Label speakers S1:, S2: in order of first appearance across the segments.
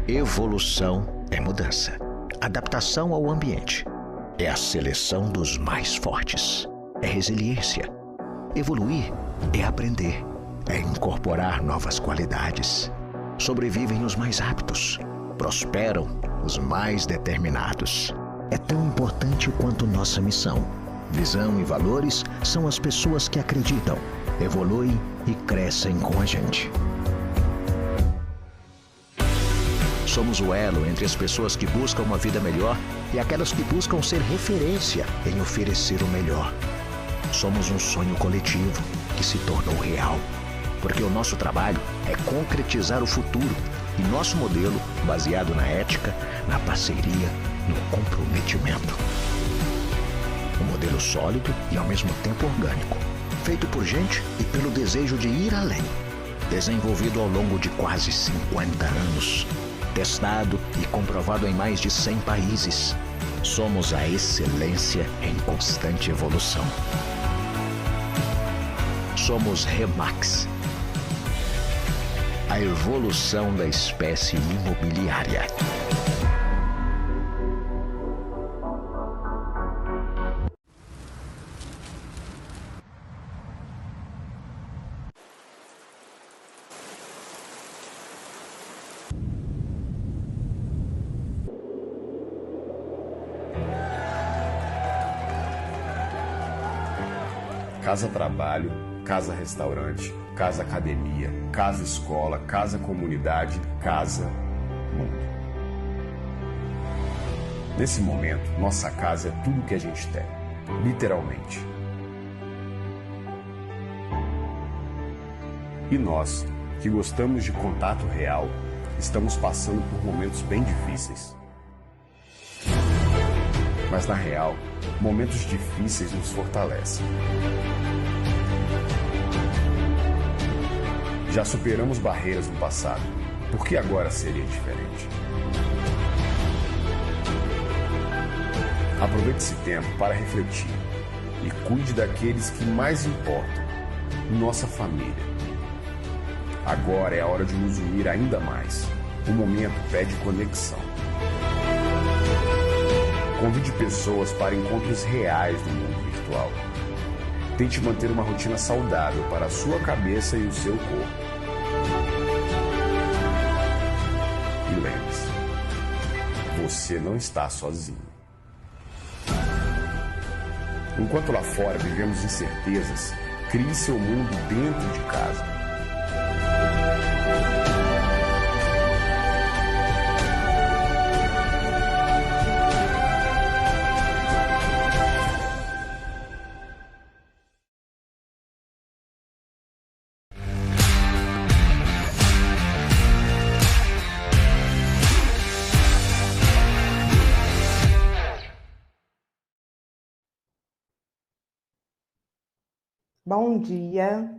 S1: Evolução é mudança. Adaptação ao ambiente. É a seleção dos mais fortes. É resiliência. Evoluir é aprender. É incorporar novas qualidades. Sobrevivem os mais aptos. Prosperam os mais determinados. É tão importante quanto nossa missão. Visão e valores são as pessoas que acreditam, evoluem e crescem com a gente. Somos o elo entre as pessoas que buscam uma vida melhor e aquelas que buscam ser referência em oferecer o melhor. Somos um sonho coletivo que se tornou real, porque o nosso trabalho é concretizar o futuro e nosso modelo, baseado na ética, na parceria, no comprometimento. Um modelo sólido e ao mesmo tempo orgânico, feito por gente e pelo desejo de ir além. Desenvolvido ao longo de quase 50 anos. Testado e comprovado em mais de 100 países. Somos a excelência em constante evolução. Somos Remax. A evolução da espécie imobiliária.
S2: Casa trabalho, casa restaurante, casa academia, casa escola, casa comunidade, casa mundo. Nesse momento, nossa casa é tudo que a gente tem, literalmente. E nós, que gostamos de contato real, estamos passando por momentos bem difíceis. Mas na real, momentos difíceis nos fortalecem. Já superamos barreiras no passado, por que agora seria diferente? Aproveite esse tempo para refletir e cuide daqueles que mais importam, nossa família. Agora é a hora de nos unir ainda mais. O momento pede conexão. Convide pessoas para encontros reais no mundo virtual. Tente manter uma rotina saudável para a sua cabeça e o seu corpo. E lembre-se, você não está sozinho. Enquanto lá fora vivemos incertezas, crie seu mundo dentro de casa.
S3: Bom dia,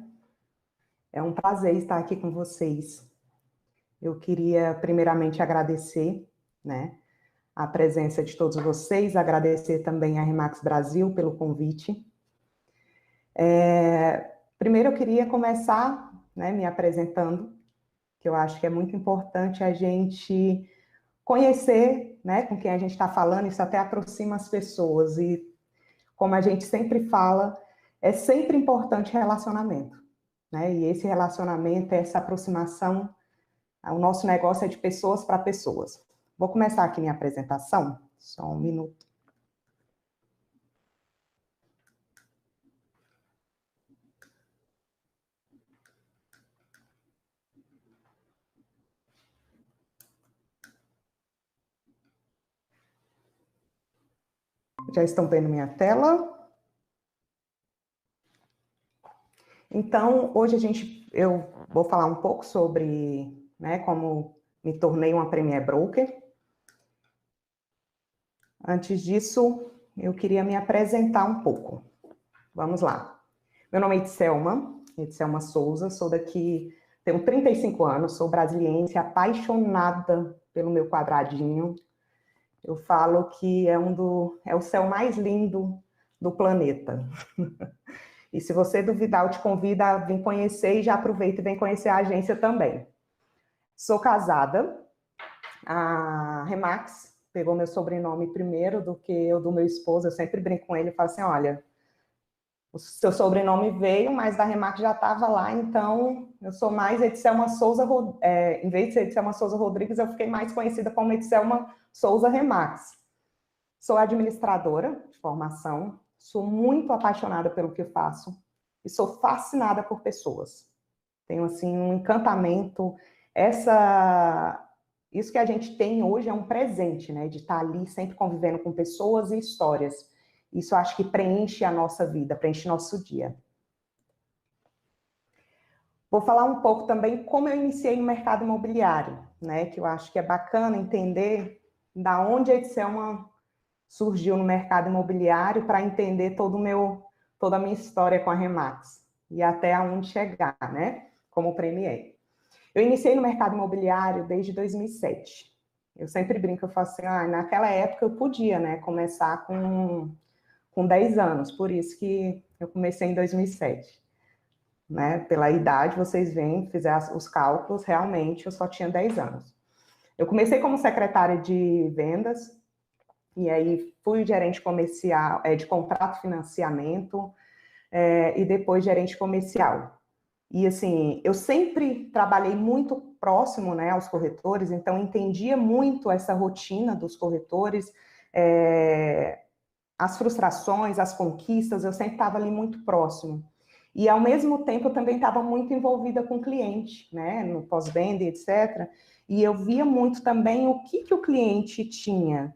S3: é um prazer estar aqui com vocês. Eu queria primeiramente agradecer, a presença de todos vocês, agradecer também a Remax Brasil pelo convite. Primeiro eu queria começar, me apresentando, que eu acho que é muito importante a gente conhecer, com quem a gente está falando, isso até aproxima as pessoas, e como a gente sempre fala, é sempre importante relacionamento, E esse relacionamento, essa aproximação, o nosso negócio é de pessoas para pessoas. Vou começar aqui minha apresentação, só um minuto. Já estão vendo minha tela? Então, hoje eu vou falar um pouco sobre, como me tornei uma Premier Broker. Antes disso, eu queria me apresentar um pouco. Vamos lá. Meu nome é Edselma Souza, sou daqui, tenho 35 anos, sou brasiliense, apaixonada pelo meu quadradinho. Eu falo que é o céu mais lindo do planeta. E se você duvidar, eu te convido a vir conhecer e já aproveita e vem conhecer a agência também. Sou casada, a Remax pegou meu sobrenome primeiro do que o do meu esposo. Eu sempre brinco com ele e falo assim, olha, o seu sobrenome veio, mas da Remax já estava lá, então eu sou mais Edselma Souza, em vez de ser Edselma Souza Rodrigues, eu fiquei mais conhecida como Edselma Souza Remax. Sou administradora de formação, sou muito apaixonada pelo que faço e sou fascinada por pessoas. Tenho, assim, um encantamento. Isso que a gente tem hoje é um presente, né? De estar ali sempre convivendo com pessoas e histórias. Isso eu acho que preenche a nossa vida, preenche nosso dia. Vou falar um pouco também como eu iniciei no mercado imobiliário, né? Que eu acho que é bacana entender da onde a Edselma surgiu no mercado imobiliário para entender toda a minha história com a Remax e até aonde chegar, né? Como premier. Eu iniciei no mercado imobiliário desde 2007. Eu sempre brinco, eu falo assim, naquela época eu podia, né, começar com 10 anos, por isso que eu comecei em 2007. Né? Pela idade, vocês veem, fizer os cálculos, realmente eu só tinha 10 anos. Eu comecei como secretária de vendas, e aí fui gerente comercial, de contrato financiamento, e depois gerente comercial. E, assim, eu sempre trabalhei muito próximo, né, aos corretores, então entendia muito essa rotina dos corretores, as frustrações, as conquistas, eu sempre estava ali muito próximo. E, ao mesmo tempo, eu também estava muito envolvida com o cliente, né, no pós-venda, etc. E eu via muito também o que o cliente tinha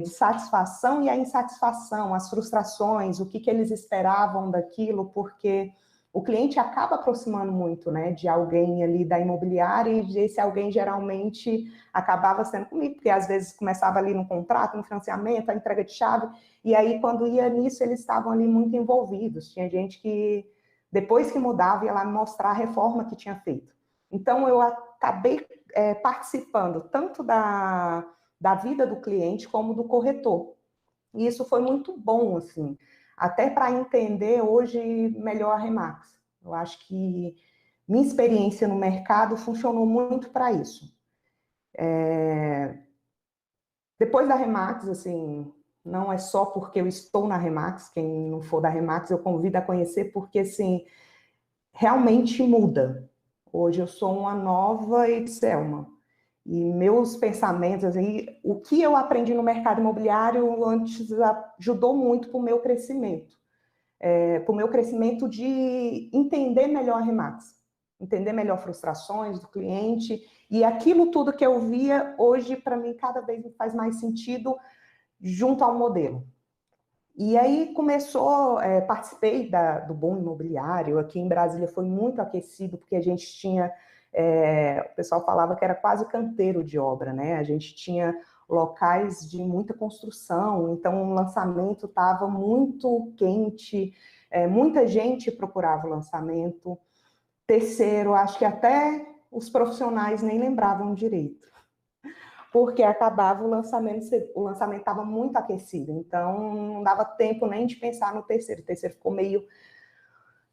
S3: de satisfação e a insatisfação, as frustrações, o que eles esperavam daquilo, porque o cliente acaba aproximando muito, né, de alguém ali da imobiliária, e esse alguém geralmente acabava sendo comigo, porque às vezes começava ali no contrato, no financiamento, a entrega de chave, e aí quando ia nisso eles estavam ali muito envolvidos. Tinha gente que depois que mudava ia lá me mostrar a reforma que tinha feito. Então eu acabei participando tanto da vida do cliente como do corretor. E isso foi muito bom, assim, até para entender hoje melhor a Remax. Eu acho que minha experiência no mercado funcionou muito para isso. Depois da Remax, assim, não é só porque eu estou na Remax, quem não for da Remax eu convido a conhecer, porque, assim, realmente muda. Hoje eu sou uma nova Edselma. E meus pensamentos, assim, o que eu aprendi no mercado imobiliário antes ajudou muito para o meu crescimento. Para o meu crescimento de entender melhor a Remax, entender melhor frustrações do cliente, e aquilo tudo que eu via, hoje, para mim, cada vez me faz mais sentido junto ao modelo. E aí começou, participei do boom imobiliário, aqui em Brasília foi muito aquecido, porque a gente tinha, o pessoal falava que era quase canteiro de obra, né? A gente tinha locais de muita construção, então o lançamento estava muito quente, muita gente procurava o lançamento. Terceiro, acho que até os profissionais nem lembravam direito, porque acabava o lançamento estava muito aquecido, então não dava tempo nem de pensar no terceiro. O terceiro ficou meio,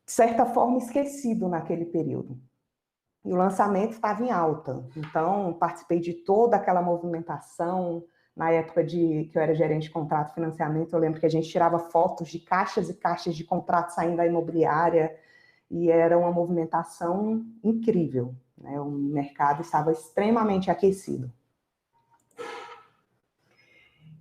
S3: de certa forma, esquecido naquele período. E o lançamento estava em alta, então participei de toda aquela movimentação. Na época que eu era gerente de contrato e financiamento, eu lembro que a gente tirava fotos de caixas e caixas de contrato saindo da imobiliária, e era uma movimentação incrível, né? O mercado estava extremamente aquecido.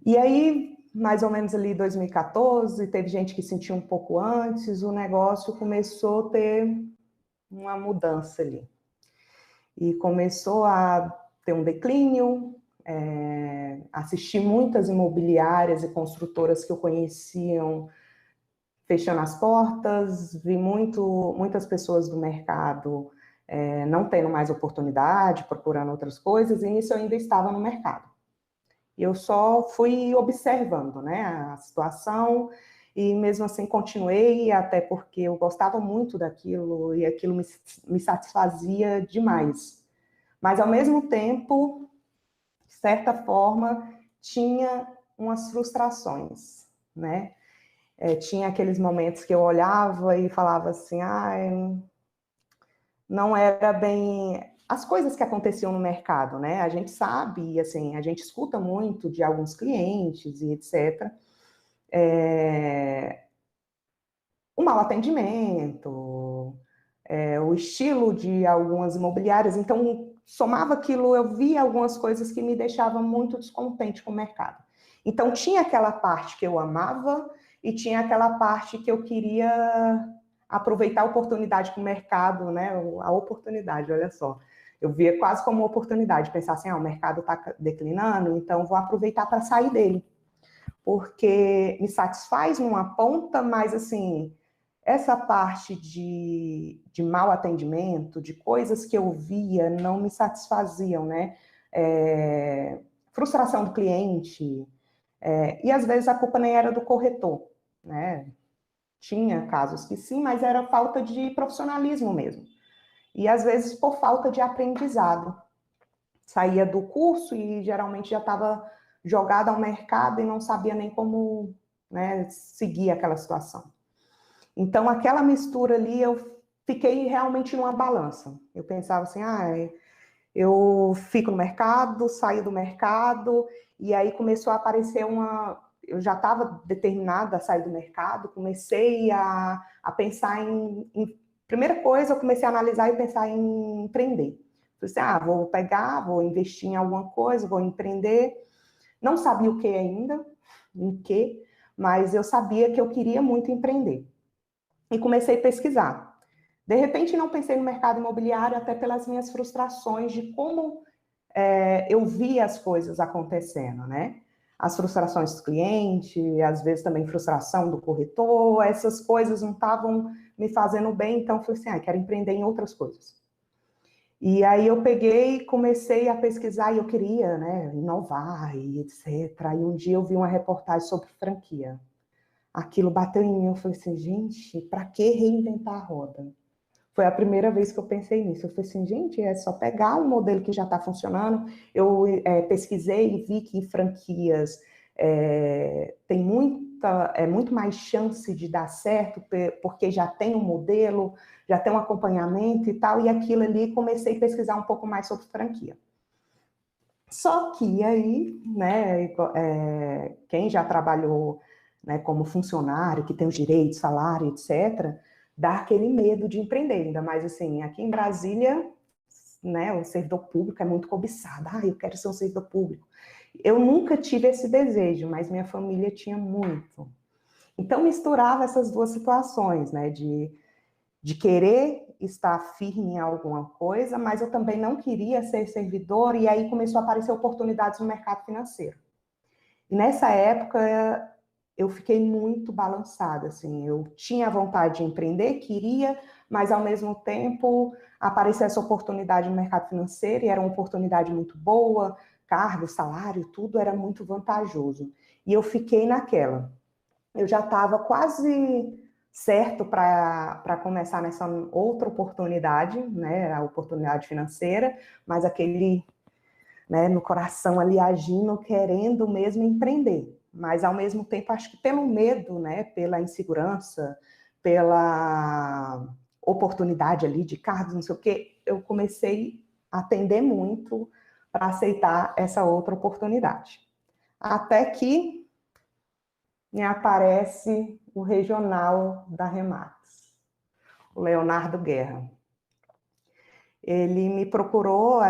S3: E aí, mais ou menos ali 2014, teve gente que sentiu um pouco antes, o negócio começou a ter uma mudança ali. E começou a ter um declínio, assisti muitas imobiliárias e construtoras que eu conheciam fechando as portas, vi muitas pessoas do mercado não tendo mais oportunidade, procurando outras coisas, e nisso eu ainda estava no mercado. Eu só fui observando, né, a situação, e mesmo assim continuei, até porque eu gostava muito daquilo, e aquilo me satisfazia demais. Mas, ao mesmo tempo, de certa forma, tinha umas frustrações, né? Tinha aqueles momentos que eu olhava e falava assim, não era bem as coisas que aconteciam no mercado, né? A gente sabe, assim, a gente escuta muito de alguns clientes e etc. O mau atendimento, o estilo de algumas imobiliárias. Então, somava aquilo, eu via algumas coisas que me deixavam muito descontente com o mercado. Então, tinha aquela parte que eu amava e tinha aquela parte que eu queria aproveitar a oportunidade com o mercado, né? A oportunidade, olha só. Eu via quase como uma oportunidade, pensar assim, o mercado está declinando, então vou aproveitar para sair dele. Porque me satisfaz numa ponta, mas assim, essa parte de mau atendimento, de coisas que eu via, não me satisfaziam, né? Frustração do cliente, e às vezes a culpa nem era do corretor, né? Tinha casos que sim, mas era falta de profissionalismo mesmo. E às vezes por falta de aprendizado. Saía do curso e geralmente já estava jogada ao mercado e não sabia nem como, né, seguir aquela situação. Então, aquela mistura ali, eu fiquei realmente numa balança. Eu pensava assim, eu fico no mercado, saio do mercado, e aí começou a aparecer eu já estava determinada a sair do mercado, comecei a pensar primeira coisa, eu comecei a analisar e pensar em empreender. Falei assim, vou pegar, vou investir em alguma coisa, vou empreender. Não sabia o que ainda, em que, mas eu sabia que eu queria muito empreender. E comecei a pesquisar. De repente, não pensei no mercado imobiliário, até pelas minhas frustrações de como eu via as coisas acontecendo, né? As frustrações do cliente, às vezes também frustração do corretor, essas coisas não estavam me fazendo bem, então eu falei assim, quero empreender em outras coisas. E aí eu peguei e comecei a pesquisar, e eu queria, né, inovar e etc. E um dia eu vi uma reportagem sobre franquia. Aquilo bateu em mim, eu falei assim, gente, para que reinventar a roda? Foi a primeira vez que eu pensei nisso. Eu falei assim, gente, é só pegar um modelo que já está funcionando. Eu pesquisei e vi que franquias tem muito mais chance de dar certo, porque já tem um modelo, já tem um acompanhamento e tal, e aquilo ali comecei a pesquisar um pouco mais sobre franquia. Só que aí, né, quem já trabalhou, né, como funcionário, que tem os direitos, salário, etc., dá aquele medo de empreender, ainda mais assim, aqui em Brasília, né, o servidor público é muito cobiçado, eu quero ser um servidor público. Eu nunca tive esse desejo, mas minha família tinha muito. Então, misturava essas duas situações, né, de querer estar firme em alguma coisa, mas eu também não queria ser servidor, e aí começou a aparecer oportunidades no mercado financeiro. E nessa época, eu fiquei muito balançada, assim, eu tinha vontade de empreender, queria, mas ao mesmo tempo apareceu essa oportunidade no mercado financeiro, e era uma oportunidade muito boa, cargo, salário, tudo era muito vantajoso. E eu fiquei naquela. Eu já estava quase certo para começar nessa outra oportunidade, né, a oportunidade financeira, mas aquele, né, no coração ali agindo, querendo mesmo empreender. Mas, ao mesmo tempo, acho que pelo medo, né, pela insegurança, pela oportunidade ali de cargos, não sei o quê, eu comecei a atender muito para aceitar essa outra oportunidade. Até que me aparece o regional da Remax, o Leonardo Guerra. Ele me procurou,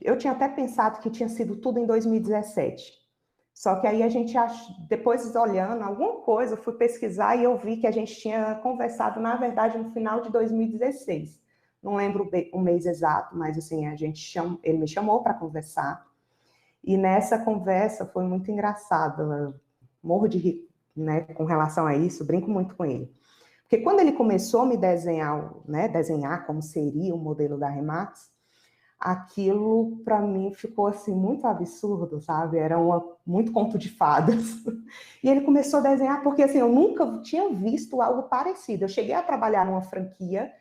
S3: eu tinha até pensado que tinha sido tudo em 2017. Só que aí depois olhando alguma coisa, eu fui pesquisar e eu vi que a gente tinha conversado, na verdade, no final de 2016. Não lembro o mês exato, mas assim, ele me chamou para conversar. E nessa conversa foi muito engraçado, morro de rir, né, com relação a isso, brinco muito com ele. Porque quando ele começou a me desenhar como seria o modelo da Remax, aquilo para mim ficou assim muito absurdo, sabe? Era muito conto de fadas. E ele começou a desenhar porque assim, eu nunca tinha visto algo parecido. Eu cheguei a trabalhar numa franquia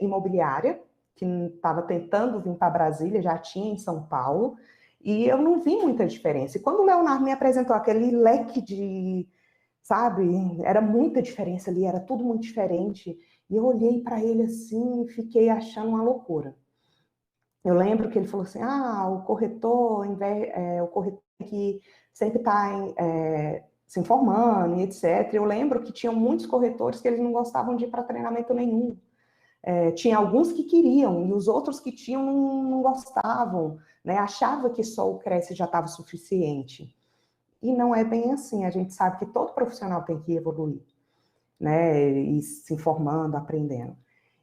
S3: imobiliária que estava tentando vir para Brasília, já tinha em São Paulo, e eu não vi muita diferença. E quando o Leonardo me apresentou aquele leque de, sabe, era muita diferença ali, era tudo muito diferente. E eu olhei para ele assim e fiquei achando uma loucura. Eu lembro que ele falou assim, o corretor que sempre está se informando e etc. Eu lembro que tinham muitos corretores que eles não gostavam de ir para treinamento nenhum. Tinha alguns que queriam, e os outros que tinham não gostavam, né? Achava que só o Cresce já estava suficiente. E não é bem assim, a gente sabe que todo profissional tem que evoluir, né? E se informando, aprendendo.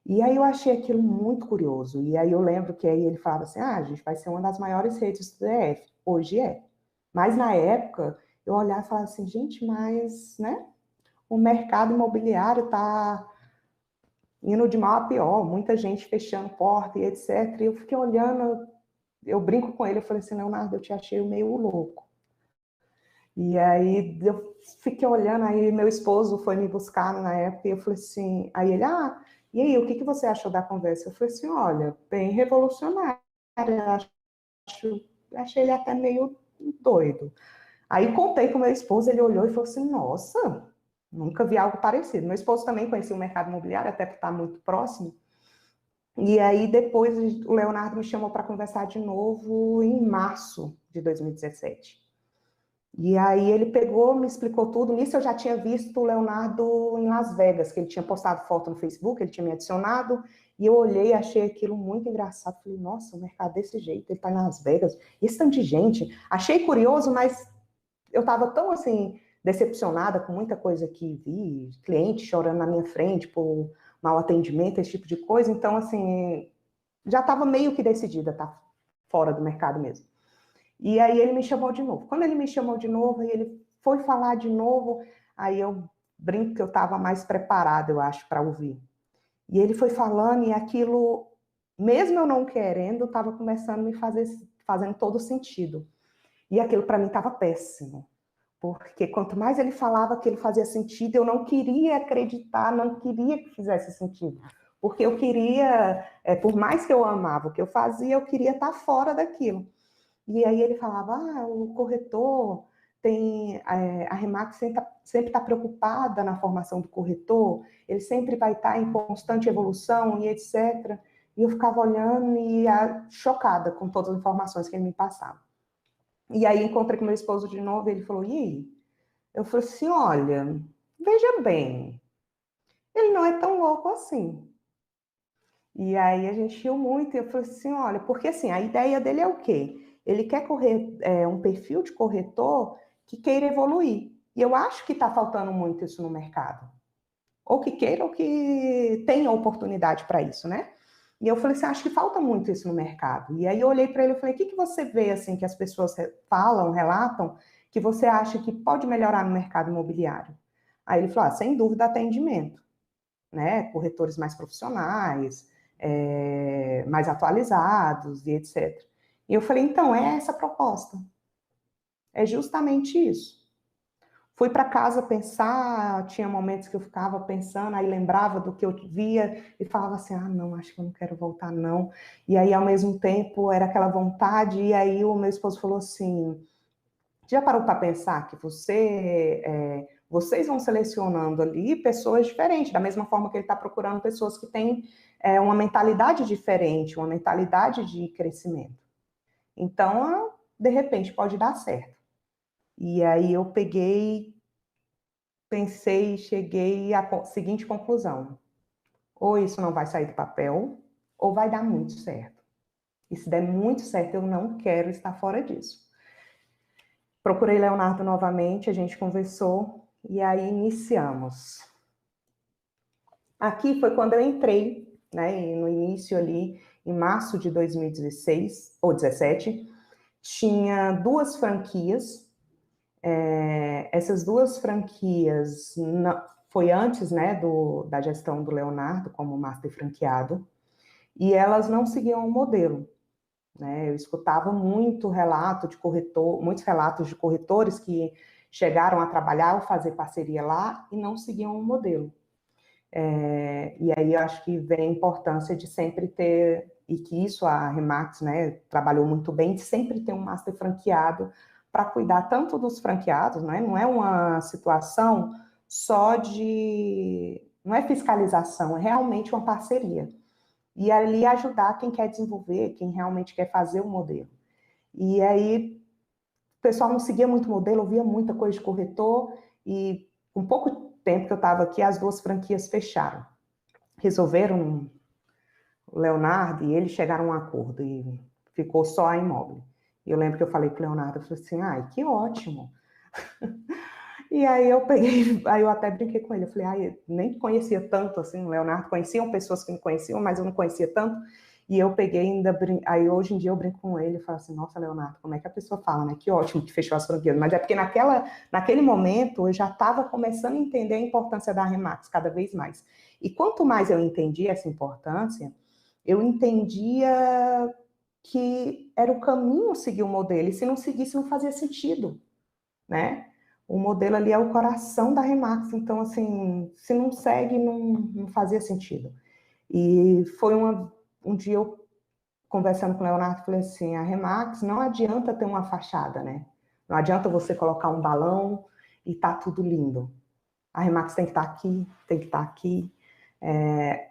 S3: E aí eu achei aquilo muito curioso. E aí eu lembro que aí ele falava assim, a gente vai ser uma das maiores redes do DF. Hoje é. Mas na época, eu olhava e falava assim, gente, mas, né? O mercado imobiliário está indo de mal a pior, muita gente fechando porta e etc. E eu fiquei olhando, eu brinco com ele, eu falei assim, Leonardo, eu te achei meio louco. E aí eu fiquei olhando, aí meu esposo foi me buscar na época, e eu falei assim, aí ele, e aí, o que você achou da conversa? Eu falei assim, olha, bem revolucionária, achei ele até meio doido. Aí contei com meu esposo, ele olhou e falou assim, nossa, nunca vi algo parecido. Meu esposo também conhecia o mercado imobiliário, até por estar muito próximo. E aí depois o Leonardo me chamou para conversar de novo em março de 2017. E aí ele pegou, me explicou tudo. Nisso eu já tinha visto o Leonardo em Las Vegas, que ele tinha postado foto no Facebook, ele tinha me adicionado, e eu olhei e achei aquilo muito engraçado. Falei, nossa, o mercado desse jeito, ele está em Las Vegas, esse tanto de gente. Achei curioso, mas eu estava tão, assim, decepcionada com muita coisa que vi, cliente chorando na minha frente por mau atendimento, esse tipo de coisa. Então, assim, já estava meio que decidida, tá fora do mercado mesmo. E aí ele me chamou de novo. Quando ele me chamou de novo, e ele foi falar de novo, aí eu brinco que eu estava mais preparada, eu acho, para ouvir. E ele foi falando e aquilo, mesmo eu não querendo, estava começando a me fazendo todo sentido. E aquilo para mim estava péssimo. Porque quanto mais ele falava que ele fazia sentido, eu não queria acreditar, não queria que fizesse sentido. Porque eu queria, por mais que eu amava o que eu fazia, eu queria estar fora daquilo. E aí ele falava, o corretor tem, a Remax sempre está preocupada na formação do corretor, ele sempre vai estar em constante evolução e etc. E eu ficava olhando e chocada com todas as informações que ele me passava. E aí encontrei com meu esposo de novo e ele falou, e aí? Eu falei assim, olha, veja bem, ele não é tão louco assim. E aí a gente riu muito e eu falei assim, olha, porque assim, a ideia dele é o quê? Ele quer correr um perfil de corretor que queira evoluir. E eu acho que está faltando muito isso no mercado. Ou que queira ou que tenha oportunidade para isso, né? E eu falei assim, acho que falta muito isso no mercado. E aí eu olhei para ele e falei, o que você vê assim que as pessoas falam, relatam, que você acha que pode melhorar no mercado imobiliário? Aí ele falou, sem dúvida, atendimento, né? Corretores mais profissionais, mais atualizados e etc. E eu falei, então, é essa a proposta. É justamente isso. Fui para casa pensar, tinha momentos que eu ficava pensando, aí lembrava do que eu via e falava assim, não, acho que eu não quero voltar, não. E aí, ao mesmo tempo, era aquela vontade, e aí o meu esposo falou assim, já parou para pensar que vocês vão selecionando ali pessoas diferentes, da mesma forma que ele está procurando pessoas que têm uma mentalidade diferente, uma mentalidade de crescimento. Então, de repente, pode dar certo. E aí eu peguei, pensei e cheguei à seguinte conclusão. Ou isso não vai sair do papel, ou vai dar muito certo. E se der muito certo, eu não quero estar fora disso. Procurei Leonardo novamente, a gente conversou, e aí iniciamos. Aqui foi quando eu entrei, né, no início ali, em março de 2016, ou 17, tinha 2 franquias. Essas 2 franquias foi antes, né, da gestão do Leonardo como master franqueado, e elas não seguiam um modelo, né? Eu escutava muitos relatos de corretores que chegaram a trabalhar ou fazer parceria lá e não seguiam um modelo. E aí eu acho que vem a importância de sempre ter, e que isso a Remax, né, trabalhou muito bem, de sempre ter um master franqueado para cuidar tanto dos franqueados, né? Não é uma situação só de... Não é fiscalização, é realmente uma parceria. e ali ajudar quem quer desenvolver, quem realmente quer fazer o modelo. E aí, o pessoal não seguia muito modelo, ouvia muita coisa de corretor, e com pouco tempo que eu estava aqui, as 2 franquias fecharam. Resolveram, o Leonardo e ele chegaram a um acordo, e ficou só a Imóvel. E eu lembro que eu falei para o Leonardo, eu falei assim, ai, que ótimo. E aí eu peguei, aí eu até brinquei com ele, eu falei, ai, eu nem conhecia tanto, assim, o Leonardo conheciam pessoas que me conheciam, mas eu não conhecia tanto, e eu peguei ainda, aí hoje em dia eu brinco com ele, e falo assim, nossa, Leonardo, como é que a pessoa fala, né, que ótimo que fechou as franquias, mas é porque naquele momento eu já estava começando a entender a importância da Remax cada vez mais, e quanto mais eu entendia essa importância, eu entendia que era o caminho seguir o modelo, e se não seguisse não fazia sentido, né? O modelo ali é o coração da Remax, então, assim, se não segue, não fazia sentido. E foi um dia eu conversando com o Leonardo, falei assim, a Remax não adianta ter uma fachada, né? Não adianta você colocar um balão e tá tudo lindo. A Remax tem que estar aqui, tem que estar aqui,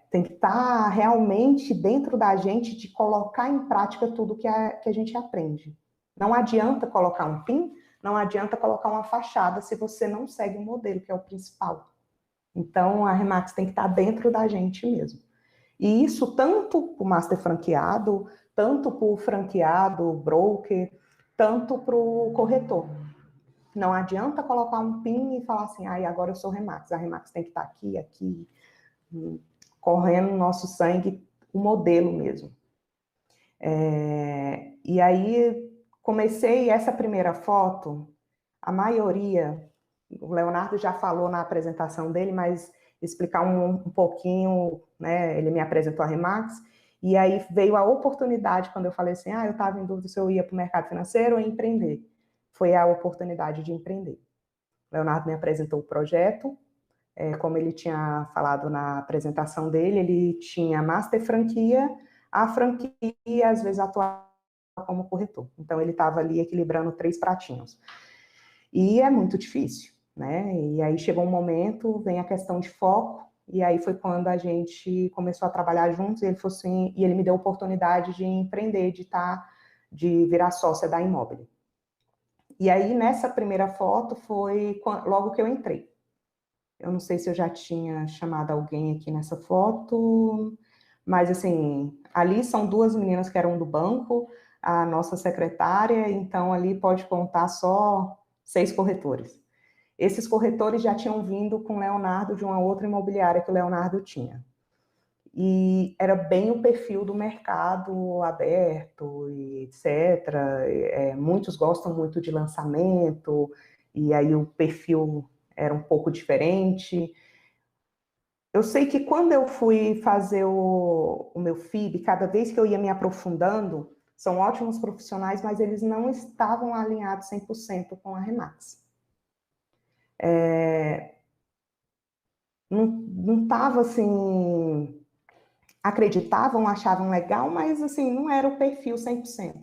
S3: tem que estar realmente dentro da gente de colocar em prática tudo que a gente aprende. Não adianta colocar um PIN, não adianta colocar uma fachada se você não segue o modelo, que é o principal. Então, a Remax tem que estar dentro da gente mesmo. E isso tanto para o master franqueado, tanto para o franqueado, broker, tanto para o corretor. Não adianta colocar um PIN e falar assim, agora eu sou Remax. A Remax tem que estar aqui, aqui, correndo no nosso sangue, o modelo mesmo. E aí, comecei essa primeira foto, a maioria, o Leonardo já falou na apresentação dele, mas explicar um pouquinho, né, ele me apresentou a Remax, e aí veio a oportunidade, quando eu falei assim, eu estava em dúvida se eu ia para o mercado financeiro ou empreender. Foi a oportunidade de empreender. O Leonardo me apresentou o projeto, como ele tinha falado na apresentação dele, ele tinha master franquia, a franquia às vezes atuava como corretor. Então ele estava ali equilibrando 3 pratinhos. E é muito difícil, né? E aí chegou um momento, vem a questão de foco, e aí foi quando a gente começou a trabalhar juntos, e ele falou assim, e ele me deu a oportunidade de empreender, de virar sócia da Imóvel. E aí nessa primeira foto foi logo que eu entrei. Eu não sei se eu já tinha chamado alguém aqui nessa foto, mas assim, ali são 2 meninas que eram do banco, a nossa secretária, então ali pode contar só 6 corretores. Esses corretores já tinham vindo com o Leonardo de uma outra imobiliária que o Leonardo tinha. E era bem o perfil do mercado aberto, e etc. Muitos gostam muito de lançamento, e aí o perfil era um pouco diferente. Eu sei que quando eu fui fazer o meu FIB, cada vez que eu ia me aprofundando, são ótimos profissionais, mas eles não estavam alinhados 100% com a Remax. Não estava assim, acreditavam, achavam legal, mas assim, não era o perfil 100%.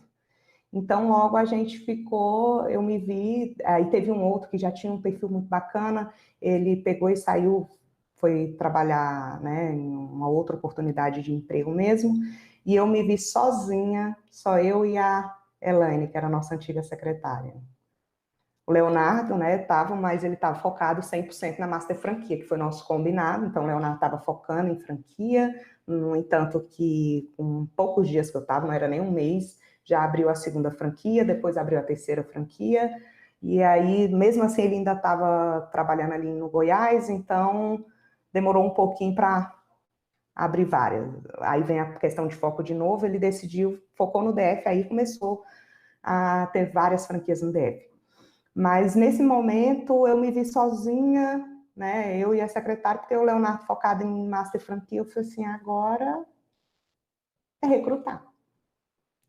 S3: Então, logo a gente ficou, eu me vi, aí teve um outro que já tinha um perfil muito bacana, ele pegou e saiu, foi trabalhar, né, em uma outra oportunidade de emprego mesmo, e eu me vi sozinha, só eu e a Elaine, que era a nossa antiga secretária. O Leonardo, né, mas ele estava focado 100% na Master Franquia, que foi nosso combinado, então o Leonardo estava focando em franquia, no entanto que com poucos dias que eu estava, não era nem um mês, já abriu a segunda franquia, depois abriu a terceira franquia, e aí, mesmo assim, ele ainda estava trabalhando ali no Goiás, então demorou um pouquinho para abrir várias. Aí vem a questão de foco de novo, ele decidiu, focou no DF, aí começou a ter várias franquias no DF. Mas nesse momento eu me vi sozinha, né? Eu e a secretária, porque o Leonardo focado em Master Franquia, eu falei assim, agora é recrutar.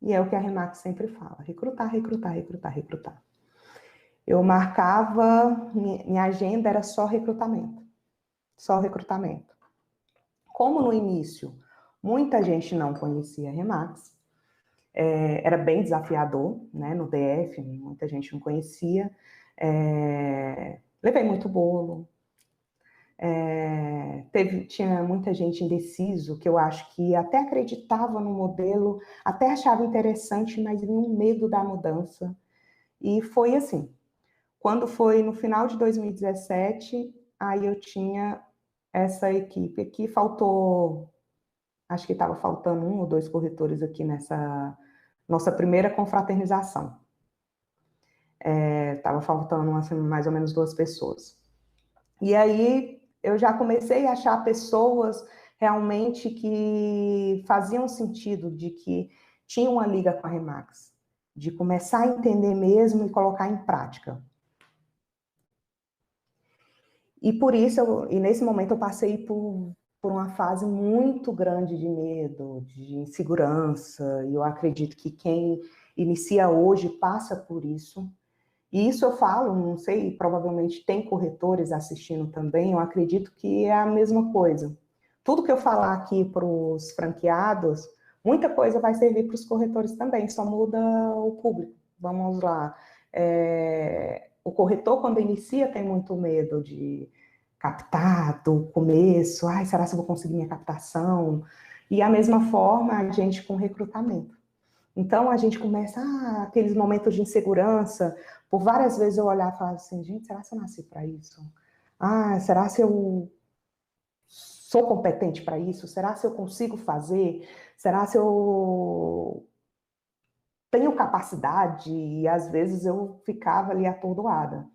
S3: E é o que a Remax sempre fala, recrutar, recrutar, recrutar, recrutar. Eu marcava, minha agenda era só recrutamento. Só recrutamento. Como no início muita gente não conhecia a Remax, era bem desafiador, né, no DF, muita gente não conhecia, levei muito bolo, Tinha muita gente indeciso, que eu acho que até acreditava no modelo, até achava interessante, mas vinha um medo da mudança. E foi assim, quando foi no final de 2017, aí eu tinha essa equipe aqui, acho que estava faltando 1 ou 2 corretores aqui nessa nossa primeira confraternização. Estava faltando assim, mais ou menos 2 pessoas. E aí eu já comecei a achar pessoas realmente que faziam sentido, de que tinham uma liga com a Remax, de começar a entender mesmo e colocar em prática. E por isso, e nesse momento eu passei por uma fase muito grande de medo, de insegurança, e eu acredito que quem inicia hoje passa por isso. E isso eu falo, não sei, provavelmente tem corretores assistindo também, eu acredito que é a mesma coisa. Tudo que eu falar aqui para os franqueados, muita coisa vai servir para os corretores também, só muda o público. Vamos lá. O corretor, quando inicia, tem muito medo de captar do começo, será que eu vou conseguir minha captação? E a mesma forma a gente com recrutamento. Então, a gente começa, aqueles momentos de insegurança, por várias vezes eu olhar e falar assim, gente, será que eu nasci para isso? Será que eu sou competente para isso? Será que eu consigo fazer? Será que eu tenho capacidade? E às vezes eu ficava ali atordoada.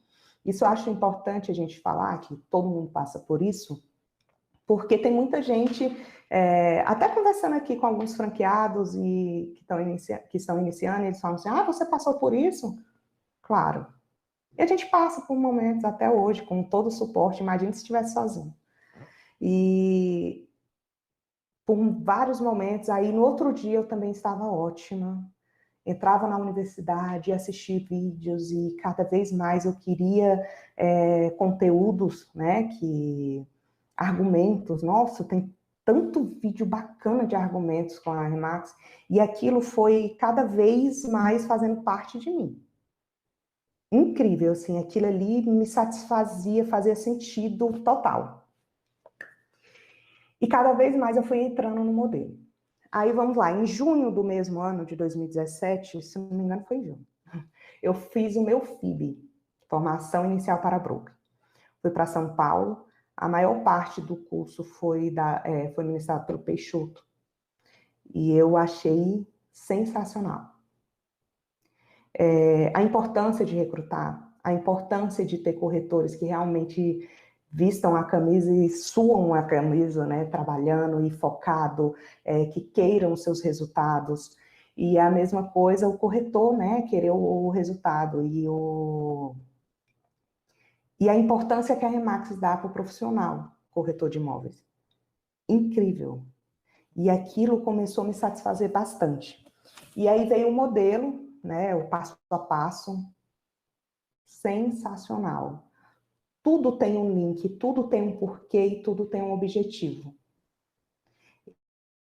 S3: Isso eu acho importante a gente falar, que todo mundo passa por isso, porque tem muita gente, até conversando aqui com alguns franqueados que estão iniciando, eles falam assim, você passou por isso? Claro. E a gente passa por momentos até hoje, com todo o suporte, imagine se estivesse sozinho. E por vários momentos, aí no outro dia eu também estava ótima, entrava na universidade, assistia vídeos e cada vez mais eu queria conteúdos, né, argumentos, nossa, tem tanto vídeo bacana de argumentos com a Remax, e aquilo foi cada vez mais fazendo parte de mim. Incrível, assim, aquilo ali me satisfazia, fazia sentido total. E cada vez mais eu fui entrando no modelo. Aí vamos lá, em junho do mesmo ano de 2017, se não me engano foi em junho, eu fiz o meu FIB, Formação Inicial para Broker. Fui para São Paulo, a maior parte do curso foi ministrado pelo Peixoto, e eu achei sensacional. A importância de recrutar, a importância de ter corretores que realmente vistam a camisa e suam a camisa, né, trabalhando e focado, que queiram os seus resultados. E a mesma coisa o corretor, né, querer o resultado. E a importância que a Remax dá para o profissional, corretor de imóveis. Incrível. E aquilo começou a me satisfazer bastante. E aí veio o modelo, né, o passo a passo, sensacional. Tudo tem um link, tudo tem um porquê e tudo tem um objetivo.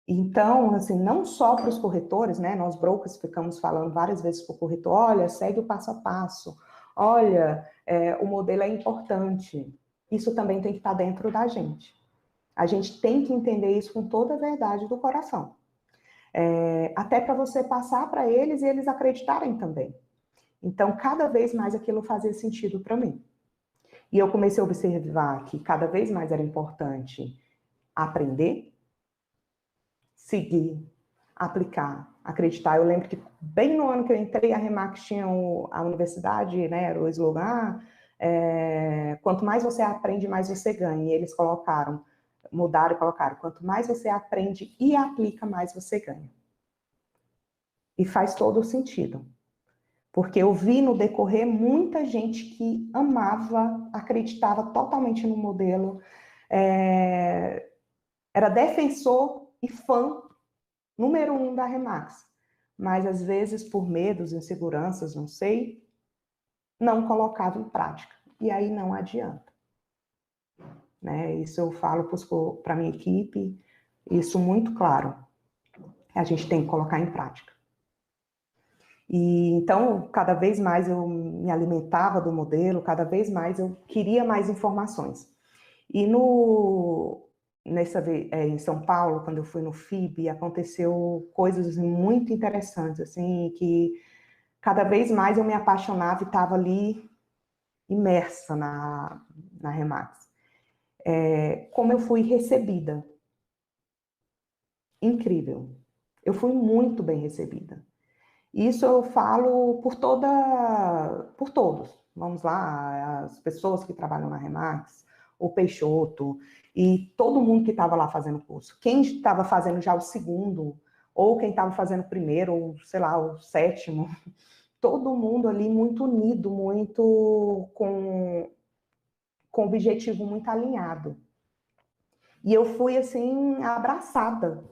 S3: Então, assim, não só para os corretores, né, nós brokers ficamos falando várias vezes para o corretor, olha, segue o passo a passo, olha, o modelo é importante. Isso também tem que estar dentro da gente. A gente tem que entender isso com toda a verdade do coração. Até para você passar para eles e eles acreditarem também. Então, cada vez mais aquilo fazia sentido para mim. E eu comecei a observar que cada vez mais era importante aprender, seguir, aplicar, acreditar. Eu lembro que bem no ano que eu entrei, a Remax tinha a universidade, né, era o slogan, quanto mais você aprende, mais você ganha. E eles mudaram e colocaram, quanto mais você aprende e aplica, mais você ganha. E faz todo o sentido. Porque eu vi no decorrer muita gente que amava, acreditava totalmente no modelo, era defensor e fã número 1 da Remax. Mas, às vezes, por medos, inseguranças, não sei, não colocava em prática. E aí não adianta. Né? Isso eu falo para a minha equipe, isso muito claro. A gente tem que colocar em prática. E então, cada vez mais eu me alimentava do modelo, cada vez mais eu queria mais informações. E em São Paulo, quando eu fui no FIB, aconteceu coisas assim, muito interessantes, assim, que cada vez mais eu me apaixonava e estava ali imersa na Remax. Como eu fui recebida. Incrível. Eu fui muito bem recebida. Isso eu falo por todos. Vamos lá, as pessoas que trabalham na Remax, o Peixoto, e todo mundo que estava lá fazendo o curso. Quem estava fazendo já o segundo, ou quem estava fazendo o primeiro, ou sei lá, o sétimo, todo mundo ali muito unido, muito com objetivo muito alinhado. E eu fui, assim, abraçada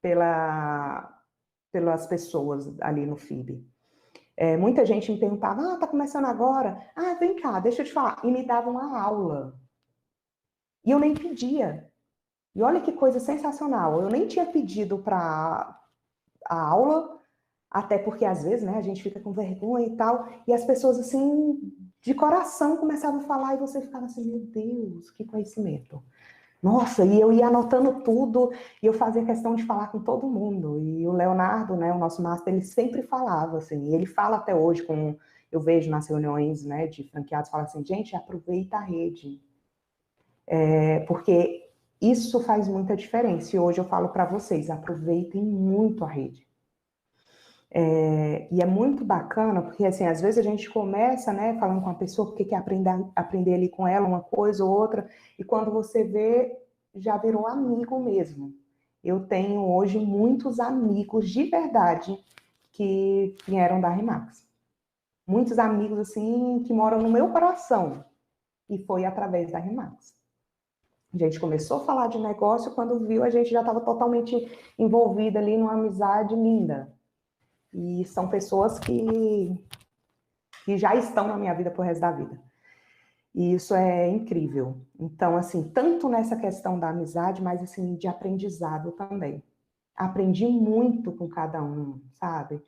S3: pelas pessoas ali no FIB. Muita gente me perguntava, tá começando agora? Vem cá, deixa eu te falar. E me dava uma aula. E eu nem pedia. E olha que coisa sensacional. Eu nem tinha pedido para a aula, até porque às vezes, né, a gente fica com vergonha e tal, e as pessoas, assim, de coração começavam a falar e você ficava assim, meu Deus, que conhecimento. Nossa, e eu ia anotando tudo, e eu fazia questão de falar com todo mundo. E o Leonardo, né, o nosso master, ele sempre falava, assim, e ele fala até hoje, eu vejo nas reuniões, né, de franqueados, fala assim, gente, aproveita a rede. Porque isso faz muita diferença. E hoje eu falo para vocês, aproveitem muito a rede. E é muito bacana, porque, assim, às vezes a gente começa, né, falando com a pessoa, porque quer aprender ali com ela uma coisa ou outra, e quando você vê, já virou amigo mesmo. Eu tenho hoje muitos amigos de verdade que vieram da Remax. Muitos amigos, assim, que moram no meu coração, e foi através da Remax. A gente começou a falar de negócio, quando viu, a gente já estava totalmente envolvida ali numa amizade linda. E são pessoas que já estão na minha vida pro resto da vida. E isso é incrível. Então, assim, tanto nessa questão da amizade, mas, assim, de aprendizado também. Aprendi muito com cada um, sabe?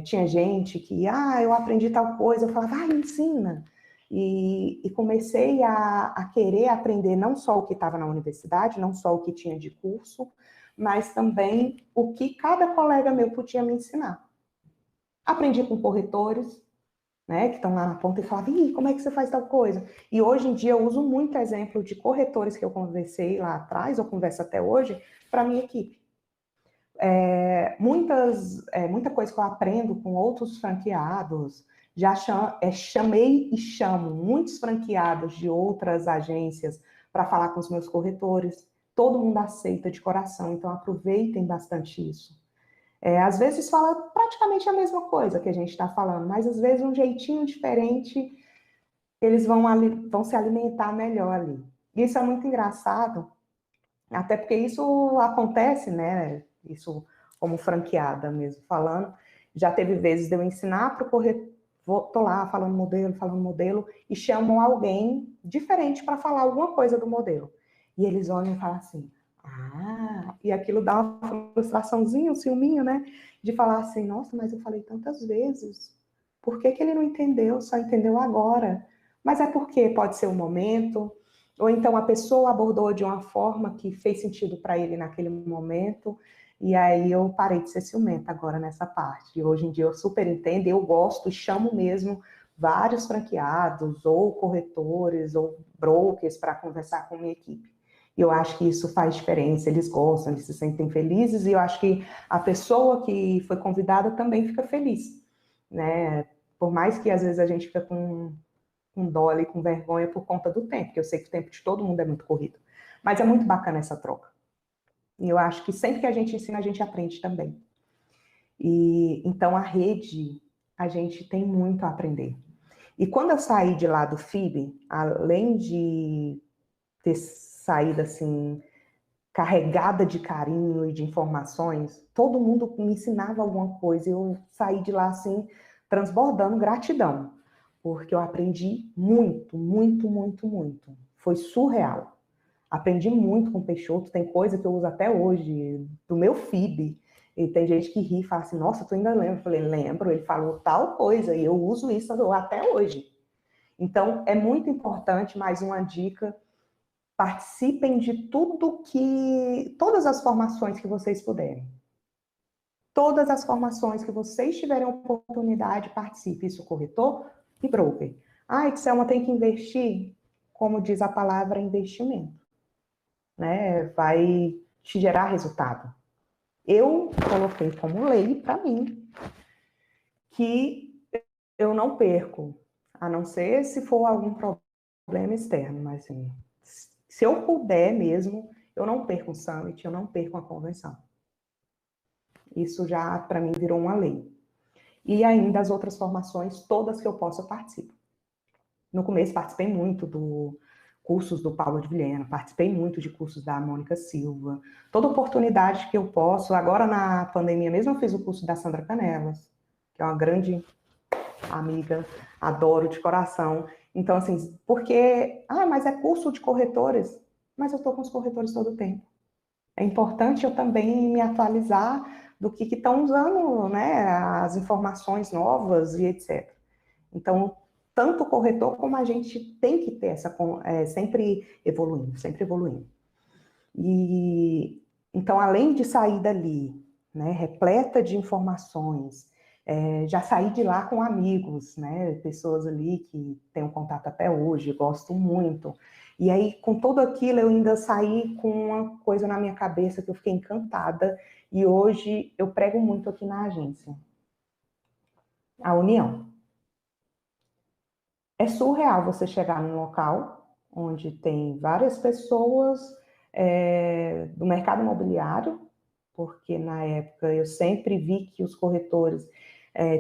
S3: Tinha gente que, eu aprendi tal coisa, eu falava, me ensina. E comecei a querer aprender não só o que estava na universidade, não só o que tinha de curso, mas também o que cada colega meu podia me ensinar. Aprendi com corretores, né, que estão lá na ponta e falavam, como é que você faz tal coisa? E hoje em dia eu uso muito exemplo de corretores que eu conversei lá atrás, ou converso até hoje, para a minha equipe. Muita coisa que eu aprendo com outros franqueados, chamei e chamo muitos franqueados de outras agências para falar com os meus corretores. Todo mundo aceita de coração, então aproveitem bastante isso. Às vezes fala praticamente a mesma coisa que a gente está falando, mas às vezes um jeitinho diferente, eles vão se alimentar melhor ali. Isso é muito engraçado, até porque isso acontece, né? Isso como franqueada mesmo falando. Já teve vezes de eu ensinar para o corretor, tô lá falando modelo, e chamam alguém diferente para falar alguma coisa do modelo. E eles olham e falam assim, e aquilo dá uma frustraçãozinha, um ciúminho, né? De falar assim, nossa, mas eu falei tantas vezes, por que ele não entendeu, só entendeu agora? Mas é porque pode ser o momento, ou então a pessoa abordou de uma forma que fez sentido para ele naquele momento, e aí eu parei de ser ciumenta agora nessa parte. E hoje em dia eu super entendo, eu gosto e chamo mesmo vários franqueados, ou corretores, ou brokers para conversar com a minha equipe. E eu acho que isso faz diferença, eles gostam, eles se sentem felizes, e eu acho que a pessoa que foi convidada também fica feliz, né? Por mais que às vezes a gente fica com dó e com vergonha por conta do tempo, porque eu sei que o tempo de todo mundo é muito corrido. Mas é muito bacana essa troca. E eu acho que sempre que a gente ensina, a gente aprende também. E então a rede, a gente tem muito a aprender. E quando eu saí de lá do FIB, além de ter saído assim, carregada de carinho e de informações, todo mundo me ensinava alguma coisa, eu saí de lá assim, transbordando gratidão, porque eu aprendi muito, muito, muito, muito. Foi surreal. Aprendi muito com o Peixoto, tem coisa que eu uso até hoje, do meu FIB, e tem gente que ri e fala assim, nossa, tu ainda lembra? Eu falei, lembro, ele falou tal coisa, e eu uso isso até hoje. Então, é muito importante, mais uma dica, Participem de todas as formações que vocês puderem. Todas as formações que vocês tiverem oportunidade, participe. Isso, corretor e broker. Selma, tem que investir? Como diz a palavra, investimento. Né? Vai te gerar resultado. Eu coloquei como lei para mim que eu não perco, a não ser se for algum problema externo, mas assim, se eu puder mesmo, eu não perco um summit, eu não perco uma convenção. Isso já, para mim, virou uma lei. E ainda as outras formações, todas que eu posso, eu participo. No começo, participei muito do cursos do Paulo de Vilhena, participei muito de cursos da Mônica Silva. Toda oportunidade que eu posso. Agora, na pandemia mesmo, eu fiz o curso da Sandra Canelas, que é uma grande amiga, adoro de coração. Então, assim, porque... mas é curso de corretores. Mas eu estou com os corretores todo o tempo. É importante eu também me atualizar do que estão usando, né, as informações novas e etc. Então, tanto o corretor como a gente tem que ter sempre evoluindo, sempre evoluindo. E, então, além de sair dali, né, repleta de informações, já saí de lá com amigos, né, pessoas ali que tenho contato até hoje, gosto muito. E aí, com tudo aquilo, eu ainda saí com uma coisa na minha cabeça que eu fiquei encantada, e hoje eu prego muito aqui na agência. A união. É surreal você chegar num local onde tem várias pessoas do mercado imobiliário, porque na época eu sempre vi que os corretores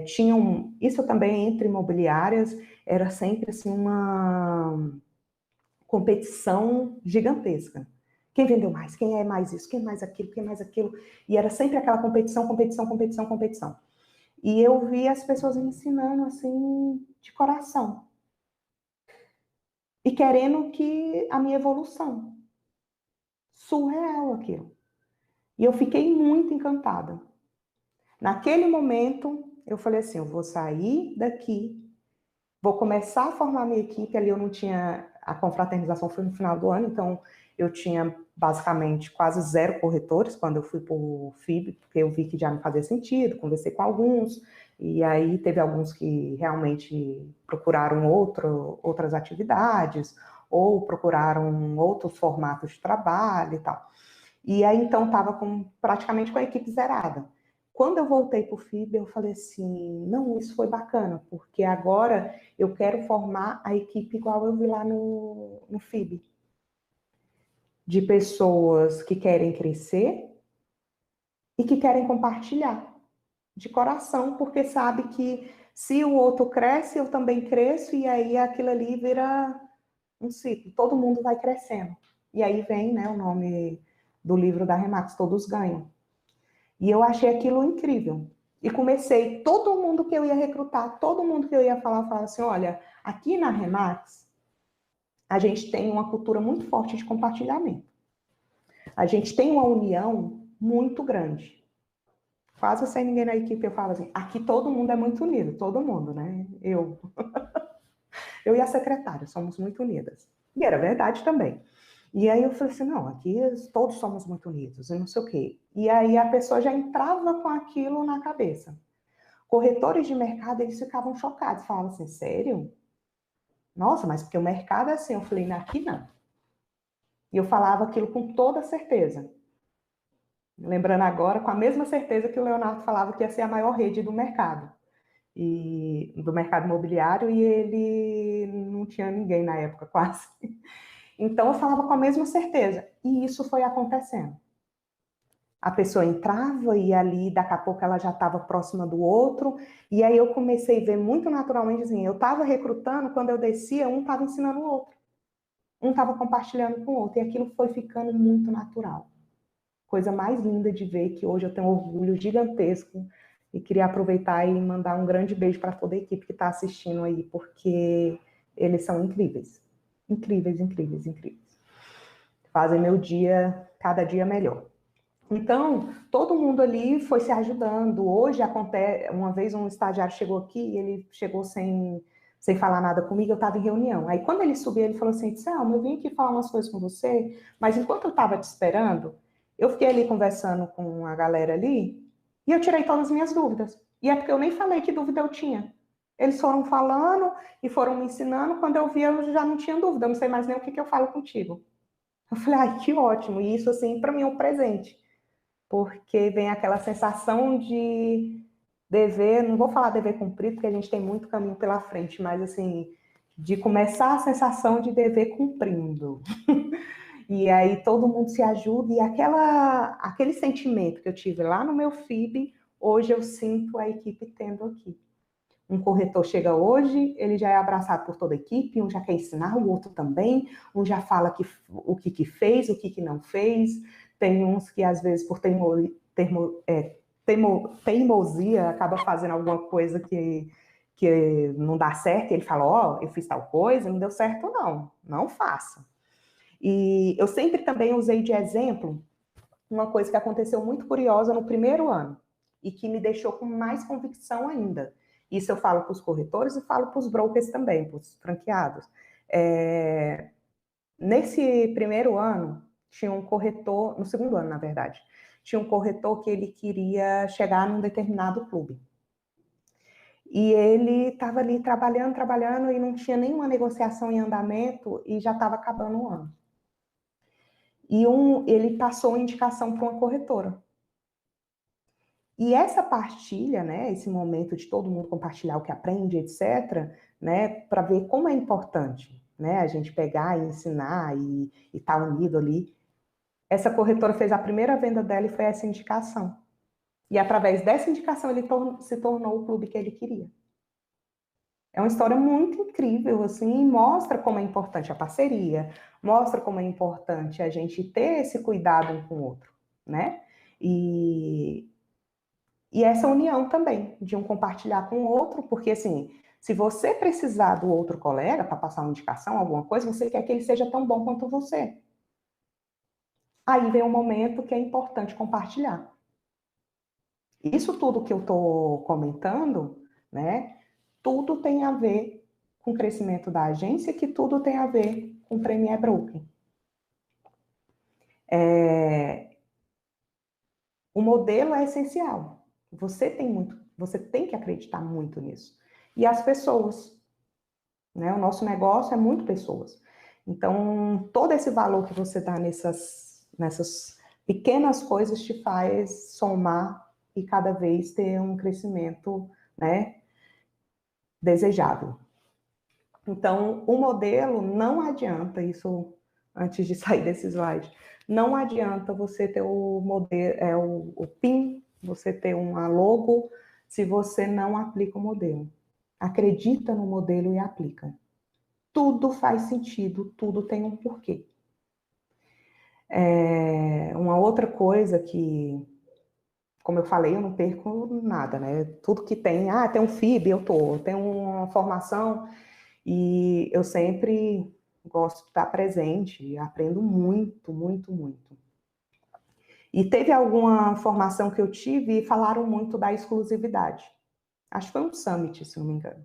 S3: tinham, isso também entre imobiliárias, era sempre assim uma competição gigantesca. Quem vendeu mais? Quem é mais isso? Quem mais aquilo? Quem mais aquilo? E era sempre aquela competição, competição, competição, competição. E eu vi as pessoas me ensinando assim, de coração. E querendo que a minha evolução. Surreal aquilo. E eu fiquei muito encantada. Naquele momento, eu falei assim, eu vou sair daqui, vou começar a formar minha equipe. Ali eu não tinha, a confraternização foi no final do ano, então eu tinha basicamente quase 0 corretores quando eu fui para o FIB, porque eu vi que já não fazia sentido, conversei com alguns, e aí teve alguns que realmente procuraram outras atividades, ou procuraram outros formatos de trabalho e tal. E aí, então, estava praticamente com a equipe zerada. Quando eu voltei para o FIB, eu falei assim, não, isso foi bacana, porque agora eu quero formar a equipe igual eu vi lá no FIB. De pessoas que querem crescer e que querem compartilhar de coração, porque sabe que se o outro cresce, eu também cresço, e aí aquilo ali vira um ciclo, todo mundo vai crescendo. E aí vem, né, o nome do livro da Remax, Todos Ganham. E eu achei aquilo incrível. E comecei, todo mundo que eu ia recrutar, todo mundo que eu ia falar, eu falava assim, olha, aqui na Remax, a gente tem uma cultura muito forte de compartilhamento. A gente tem uma união muito grande. Quase sem ninguém na equipe, eu falo assim, aqui todo mundo é muito unido, todo mundo, né? Eu e a secretária somos muito unidas. E era verdade também. E aí eu falei assim, não, aqui todos somos muito unidos, e não sei o quê. E aí a pessoa já entrava com aquilo na cabeça. Corretores de mercado, eles ficavam chocados, falavam assim, sério? Nossa, mas porque o mercado é assim. Eu falei, aqui não. E eu falava aquilo com toda certeza. Lembrando agora, com a mesma certeza que o Leonardo falava que ia ser a maior rede do mercado. Do mercado imobiliário, e ele não tinha ninguém na época, quase. Então, eu falava com a mesma certeza. E isso foi acontecendo. A pessoa entrava e ali, daqui a pouco, ela já estava próxima do outro. E aí eu comecei a ver muito naturalmente, assim, eu estava recrutando, quando eu descia, um estava ensinando o outro. Um estava compartilhando com o outro. E aquilo foi ficando muito natural. Coisa mais linda de ver, que hoje eu tenho um orgulho gigantesco. E queria aproveitar e mandar um grande beijo para toda a equipe que está assistindo aí, porque eles são incríveis. Incríveis, incríveis, incríveis. Fazem meu dia, cada dia melhor. Então, todo mundo ali foi se ajudando. Hoje acontece, uma vez um estagiário chegou aqui e ele chegou sem sem falar nada comigo, eu estava em reunião. Aí quando ele subiu, ele falou assim, Selma, eu vim aqui falar umas coisas com você, mas enquanto eu estava te esperando, eu fiquei ali conversando com a galera ali, e eu tirei todas as minhas dúvidas. E é porque eu nem falei que dúvida eu tinha. Eles foram falando e foram me ensinando, quando eu vi, eu já não tinha dúvida, eu não sei mais nem o que eu falo contigo. Eu falei, ai, que ótimo. E isso, assim, para mim é um presente. Porque vem aquela sensação de dever, não vou falar dever cumprido, porque a gente tem muito caminho pela frente, mas, assim, de começar a sensação de dever cumprindo. E aí todo mundo se ajuda, e aquele sentimento que eu tive lá no meu FIB, hoje eu sinto a equipe tendo aqui. Um corretor chega hoje, ele já é abraçado por toda a equipe, um já quer ensinar, o outro também, um já fala o que fez, o que não fez. Tem uns que, às vezes, por teimosia, acaba fazendo alguma coisa que não dá certo, e ele fala, ó, eu fiz tal coisa, não deu certo não faça. E eu sempre também usei de exemplo uma coisa que aconteceu muito curiosa no primeiro ano, e que me deixou com mais convicção ainda. Isso eu falo para os corretores e falo para os brokers também, para os franqueados. Nesse primeiro ano, tinha um corretor, no segundo ano, na verdade, tinha um corretor que ele queria chegar num determinado clube. E ele estava ali trabalhando, e não tinha nenhuma negociação em andamento, e já estava acabando o ano. E ele passou indicação para uma corretora. E essa partilha, né, esse momento de todo mundo compartilhar o que aprende, etc., né, para ver como é importante, né, a gente pegar e ensinar e estar unido ali. Essa corretora fez a primeira venda dela e foi essa indicação. E através dessa indicação ele se tornou o clube que ele queria. É uma história muito incrível, assim, e mostra como é importante a parceria, mostra como é importante a gente ter esse cuidado um com o outro, né? E essa união também, de um compartilhar com o outro, porque, assim, se você precisar do outro colega para passar uma indicação, alguma coisa, você quer que ele seja tão bom quanto você. Aí vem um momento que é importante compartilhar. Isso tudo que eu estou comentando, né, tudo tem a ver com o crescimento da agência, que tudo tem a ver com o Premier Broking. O modelo é essencial. Você tem que acreditar muito nisso. E as pessoas, né? O nosso negócio é muito pessoas. Então, todo esse valor que você dá nessas pequenas coisas te faz somar e cada vez ter um crescimento, né, desejável. Então, o modelo não adianta, isso antes de sair desse slide, não adianta você ter o modelo, o PIN, você ter uma logo, se você não aplica o modelo. Acredita no modelo e aplica. Tudo faz sentido, tudo tem um porquê. Uma outra coisa que, como eu falei, eu não perco nada, né? Tudo que tem, tem um FIB, tem uma formação, e eu sempre gosto de estar presente, aprendo muito, muito, muito. E teve alguma formação que eu tive e falaram muito da exclusividade. Acho que foi um summit, se não me engano.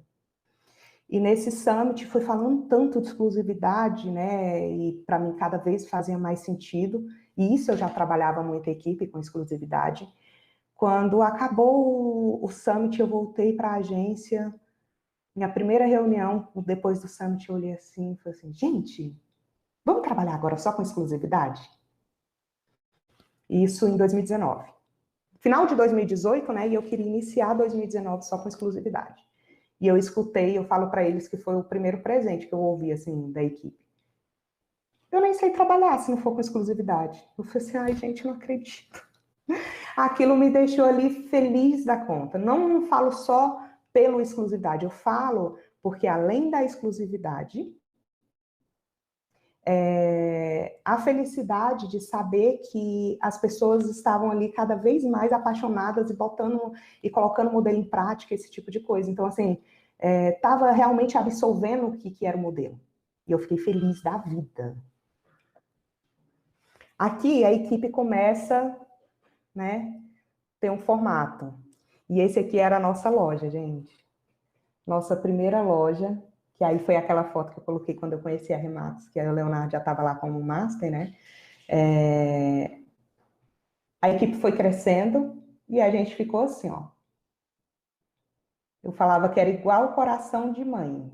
S3: E nesse summit foi falando tanto de exclusividade, né? E para mim cada vez fazia mais sentido. E isso eu já trabalhava muito a equipe com exclusividade. Quando acabou o summit, eu voltei para a agência. Minha primeira reunião, depois do summit, eu olhei assim e falei assim, gente, vamos trabalhar agora só com exclusividade? Isso em 2019. Final de 2018, né? E eu queria iniciar 2019 só com exclusividade. E eu escutei, eu falo para eles que foi o primeiro presente que eu ouvi, assim, da equipe. Eu nem sei trabalhar se não for com exclusividade. Eu falei assim, ai, gente, não acredito. Aquilo me deixou ali feliz da conta. Não falo só pela exclusividade, eu falo porque além da exclusividade, a felicidade de saber que as pessoas estavam ali cada vez mais apaixonadas e botando e colocando o modelo em prática, esse tipo de coisa. Então, assim, estava realmente absorvendo o que era o modelo. E eu fiquei feliz da vida. Aqui, a equipe começa, né, ter um formato. E esse aqui era a nossa loja, gente. Nossa primeira loja. que aí foi aquela foto que eu coloquei quando eu conheci a Remax, que a Leonardo já estava lá como master, né? A equipe foi crescendo e a gente ficou assim, ó. Eu falava que era igual coração de mãe.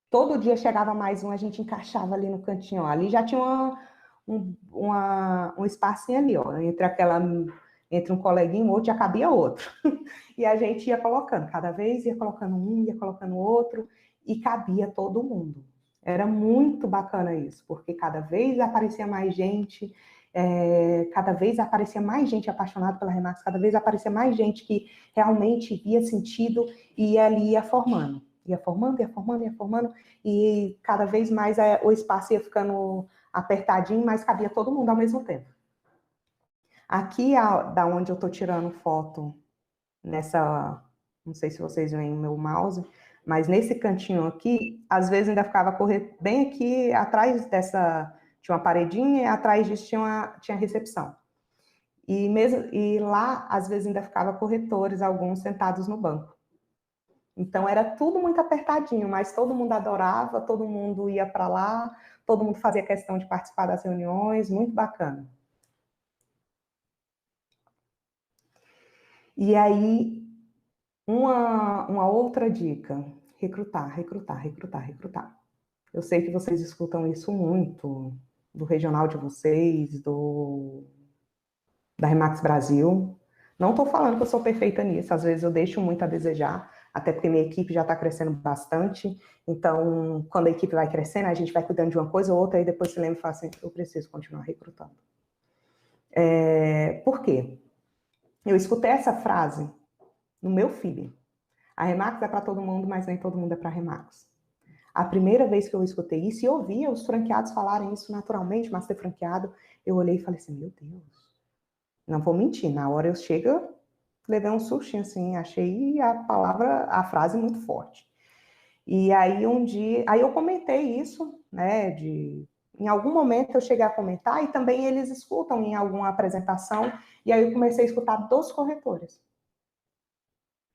S3: Todo dia chegava mais um, a gente encaixava ali no cantinho, ó. Ali já tinha um espacinho ali, ó, entre um coleguinha e outro, já cabia outro. E a gente ia colocando, cada vez ia colocando um, ia colocando outro, e cabia todo mundo. Era muito bacana isso, porque cada vez aparecia mais gente, cada vez aparecia mais gente apaixonada pela Remax, cada vez aparecia mais gente que realmente via sentido e ali ia formando. Ia formando, ia formando, ia formando, e cada vez mais o espaço ia ficando apertadinho, mas cabia todo mundo ao mesmo tempo. Aqui, da onde eu estou tirando foto, não sei se vocês veem o meu mouse, mas nesse cantinho aqui, às vezes ainda ficava correr bem aqui, atrás tinha uma paredinha, e atrás disso tinha recepção. E lá, às vezes, ainda ficava corretores, alguns sentados no banco. Então, era tudo muito apertadinho, mas todo mundo adorava, todo mundo ia para lá, todo mundo fazia questão de participar das reuniões, muito bacana. E aí, uma outra dica, recrutar, recrutar, recrutar, recrutar. Eu sei que vocês escutam isso muito, do regional de vocês, da Remax Brasil. Não estou falando que eu sou perfeita nisso, às vezes eu deixo muito a desejar, até porque minha equipe já está crescendo bastante, então, quando a equipe vai crescendo, a gente vai cuidando de uma coisa ou outra, e depois se lembra e fala assim, eu preciso continuar recrutando. Por quê? Eu escutei essa frase no meu filho. A Remax é para todo mundo, mas nem todo mundo é para a Remax. A primeira vez que eu escutei isso, e ouvia os franqueados falarem isso naturalmente, master franqueado, eu olhei e falei assim, meu Deus, não vou mentir, na hora eu chego, levei um sustinho assim, achei a frase muito forte. E aí aí eu comentei isso, né, em algum momento eu cheguei a comentar, e também eles escutam em alguma apresentação, e aí eu comecei a escutar dos corretores.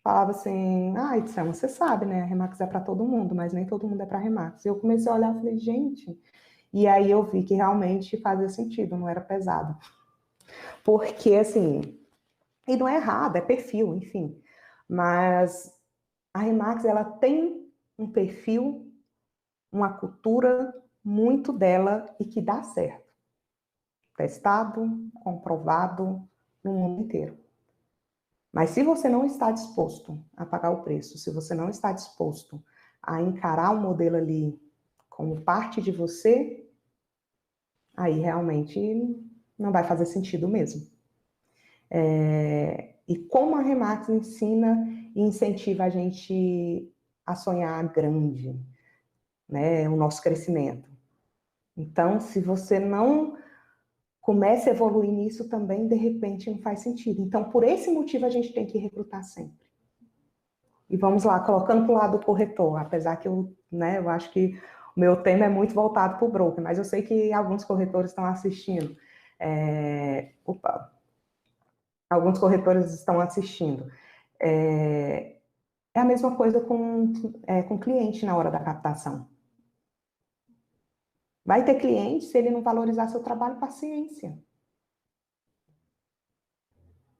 S3: Falava assim, Edson, você sabe, né, a Remax é para todo mundo, mas nem todo mundo é para a Remax. E eu comecei a olhar e falei, gente, e aí eu vi que realmente fazia sentido, não era pesado. Porque, assim, e não é errado, é perfil, enfim, mas a Remax, ela tem um perfil, uma cultura muito dela e que dá certo. Testado, comprovado no mundo inteiro. Mas se você não está disposto a pagar o preço, se você não está disposto a encarar o modelo ali como parte de você, aí realmente não vai fazer sentido mesmo. E como a Remax ensina e incentiva a gente a sonhar grande, né, o nosso crescimento. Então, se você não começa a evoluir nisso também, de repente não faz sentido. Então, por esse motivo, a gente tem que recrutar sempre. E vamos lá, colocando para o lado do corretor, apesar que eu acho que o meu tema é muito voltado para o broker, mas eu sei que alguns corretores estão assistindo. Alguns corretores estão assistindo. É a mesma coisa com cliente na hora da captação. Vai ter cliente, se ele não valorizar seu trabalho, paciência.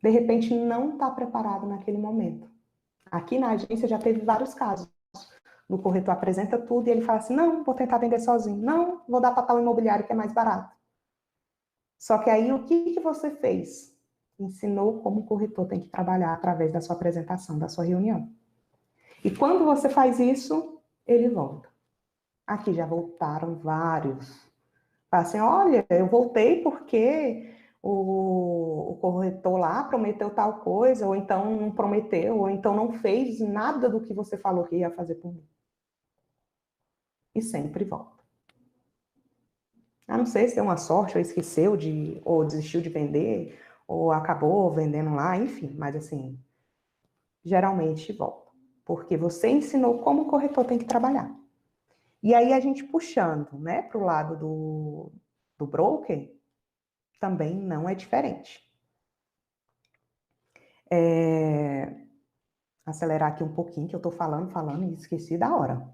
S3: De repente, não está preparado naquele momento. Aqui na agência já teve vários casos. O corretor apresenta tudo e ele fala assim, não, vou tentar vender sozinho. Não, vou dar para tal imobiliário que é mais barato. Só que aí, o que você fez? Ensinou como o corretor tem que trabalhar através da sua apresentação, da sua reunião. E quando você faz isso, ele volta. Aqui já voltaram vários. Fala assim, olha, eu voltei porque o corretor lá prometeu tal coisa, ou então não prometeu, ou então não fez nada do que você falou que ia fazer por mim. E sempre volta. Não sei se deu uma sorte, ou esqueceu ou desistiu de vender, ou acabou vendendo lá, enfim, mas assim, geralmente volta. Porque você ensinou como o corretor tem que trabalhar. E aí a gente puxando, né, para o lado do broker, também não é diferente. Acelerar aqui um pouquinho, que eu estou falando e esqueci da hora.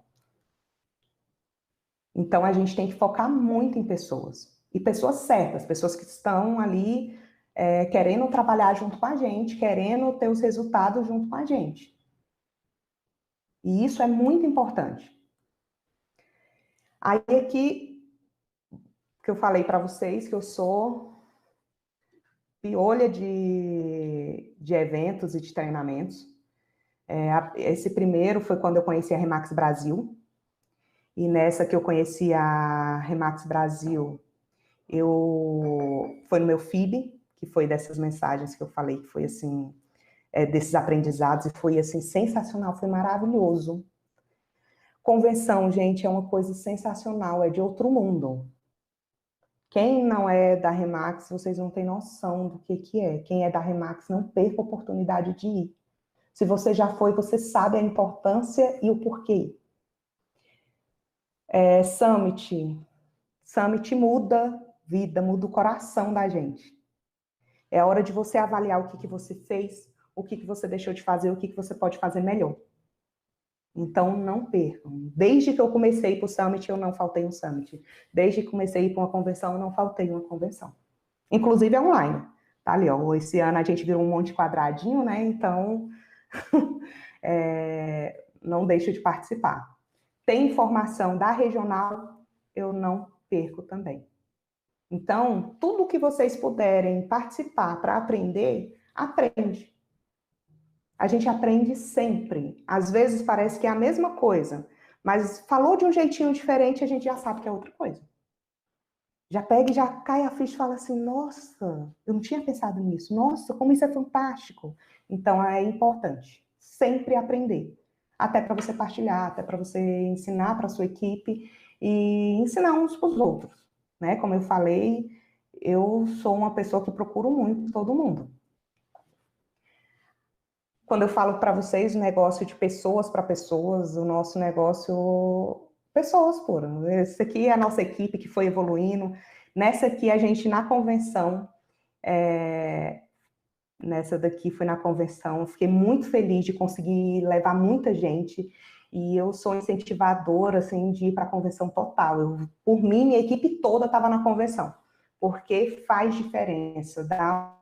S3: Então, a gente tem que focar muito em pessoas. E pessoas certas, pessoas que estão ali querendo trabalhar junto com a gente, querendo ter os resultados junto com a gente. E isso é muito importante. Aí aqui, que eu falei para vocês, que eu sou piolha de eventos e de treinamentos. Esse primeiro foi quando eu conheci a Remax Brasil. E nessa que eu conheci a Remax Brasil, foi no meu FIB, que foi dessas mensagens que eu falei, que foi assim, desses aprendizados, e foi assim, sensacional, foi maravilhoso. Convenção, gente, é uma coisa sensacional, é de outro mundo. Quem não é da Remax, vocês não têm noção do que é. Quem é da Remax, não perca a oportunidade de ir. Se você já foi, você sabe a importância e o porquê. Summit muda vida, muda o coração da gente. É hora de você avaliar o que você fez, o que você deixou de fazer, o que você pode fazer melhor. Então, não percam. Desde que eu comecei para o Summit, eu não faltei um Summit. Desde que comecei para uma convenção, eu não faltei uma convenção. Inclusive, é online. Tá ali, ó. Esse ano a gente virou um monte de quadradinho, né? Então, não deixo de participar. Tem informação da regional, eu não perco também. Então, tudo que vocês puderem participar para aprender, aprende. A gente aprende sempre. Às vezes parece que é a mesma coisa, mas falou de um jeitinho diferente, a gente já sabe que é outra coisa. Já pega e já cai a ficha e fala assim, nossa, eu não tinha pensado nisso. Nossa, como isso é fantástico. Então, é importante sempre aprender. Até para você partilhar, até para você ensinar para a sua equipe e ensinar uns para os outros. Né? Como eu falei, eu sou uma pessoa que procuro muito todo mundo. Quando eu falo para vocês o negócio de pessoas para pessoas, o nosso negócio, pessoas pura. Esse aqui é a nossa equipe que foi evoluindo. Nessa aqui, a gente, na convenção, nessa daqui foi na convenção, fiquei muito feliz de conseguir levar muita gente, e eu sou incentivadora, assim, de ir para a convenção total. Por mim, minha equipe toda estava na convenção, porque faz diferença, dá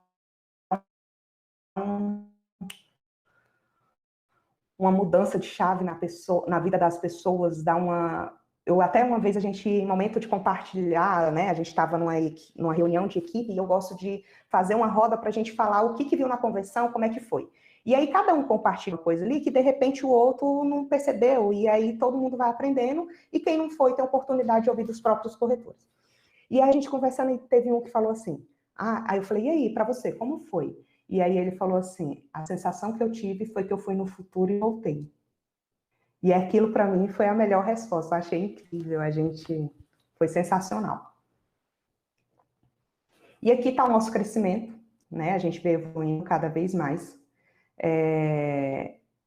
S3: uma mudança de chave na vida das pessoas, dá uma... até uma vez a gente, em momento de compartilhar, né, a gente estava numa reunião de equipe, e eu gosto de fazer uma roda para a gente falar o que viu na convenção, como é que foi. E aí cada um compartilha uma coisa ali que de repente o outro não percebeu, e aí todo mundo vai aprendendo, e quem não foi tem a oportunidade de ouvir dos próprios corretores. E aí a gente conversando, e teve um que falou assim, aí eu falei, e aí, para você, como foi? E aí ele falou assim, a sensação que eu tive foi que eu fui no futuro e voltei. E aquilo para mim foi a melhor resposta, eu achei incrível, foi sensacional. E aqui está o nosso crescimento, né? A gente veio evoluindo cada vez mais.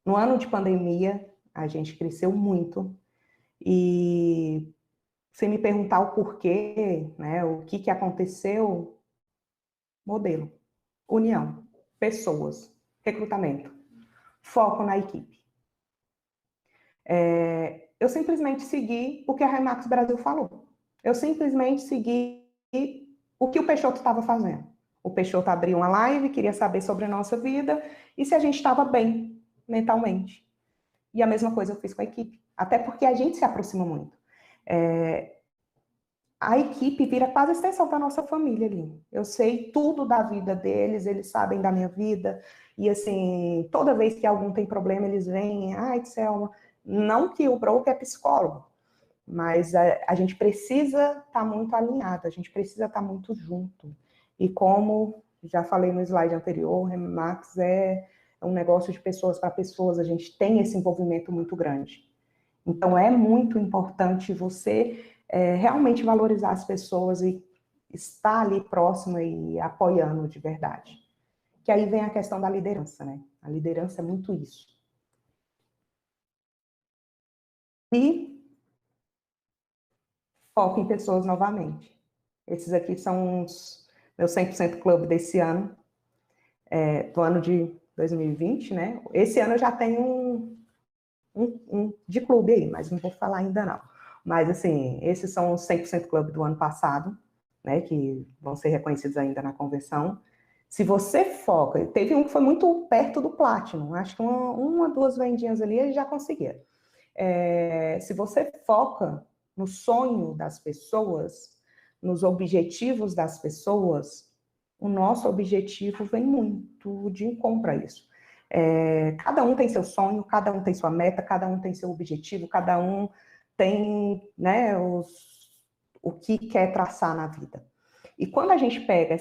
S3: No ano de pandemia, a gente cresceu muito, e se me perguntar o porquê, né, o que aconteceu, modelo, união, pessoas, recrutamento, foco na equipe. Eu simplesmente segui o que a Remax Brasil falou. Eu simplesmente segui o que o Peixoto estava fazendo. O Peixoto abriu uma live, queria saber sobre a nossa vida e se a gente estava bem mentalmente. E a mesma coisa eu fiz com a equipe. Até porque a gente se aproxima muito. A equipe vira quase a extensão da nossa família ali. Eu sei tudo da vida deles, eles sabem da minha vida. E assim, toda vez que algum tem problema, eles vêm, ai, Selma, não que o broker é psicólogo, mas a gente precisa estar muito alinhado, a gente precisa estar muito junto. E como já falei no slide anterior, o Remax é um negócio de pessoas para pessoas, a gente tem esse envolvimento muito grande. Então, é muito importante você realmente valorizar as pessoas e estar ali próximo e apoiando de verdade. Que aí vem a questão da liderança, né? A liderança é muito isso. E foco em pessoas novamente. Esses aqui são os meus 100% Club desse ano, do ano de 2020, né? Esse ano eu já tenho um de clube aí, mas não vou falar ainda não. Mas, assim, esses são os 100% Club do ano passado, né, que vão ser reconhecidos ainda na convenção. Se você foca, teve um que foi muito perto do Platinum, acho que uma duas vendinhas ali ele já conseguia. Se você foca no sonho das pessoas, nos objetivos das pessoas, o nosso objetivo vem muito de encontro a isso. Cada um tem seu sonho, cada um tem sua meta, cada um tem seu objetivo, cada um tem, né, o que quer traçar na vida. E quando a gente pega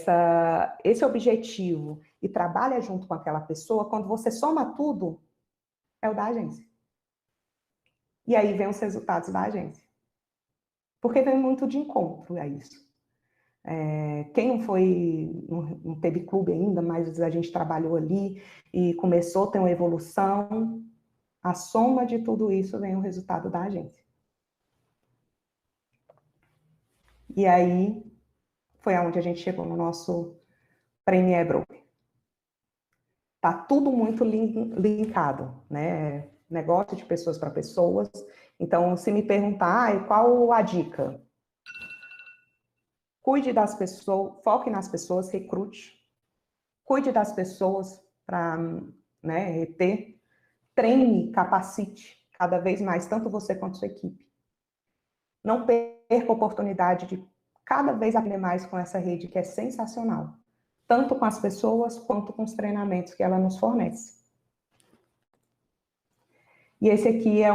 S3: esse objetivo e trabalha junto com aquela pessoa, quando você soma tudo, é o da agência. E aí vem os resultados da agência. Porque vem muito de encontro a isso. Quem não foi, não teve clube ainda, mas a gente trabalhou ali e começou a ter uma evolução, a soma de tudo isso vem o resultado da agência. E aí foi aonde a gente chegou no nosso Premier Broker. Tá tudo muito linkado, né? Negócio de pessoas para pessoas. Então, se me perguntar, qual a dica? Cuide das pessoas, foque nas pessoas, recrute. Cuide das pessoas para, né, reter. Treine, capacite cada vez mais, tanto você quanto sua equipe. Não perca a oportunidade de cada vez aprender mais com essa rede que é sensacional, tanto com as pessoas quanto com os treinamentos que ela nos fornece. E esse aqui é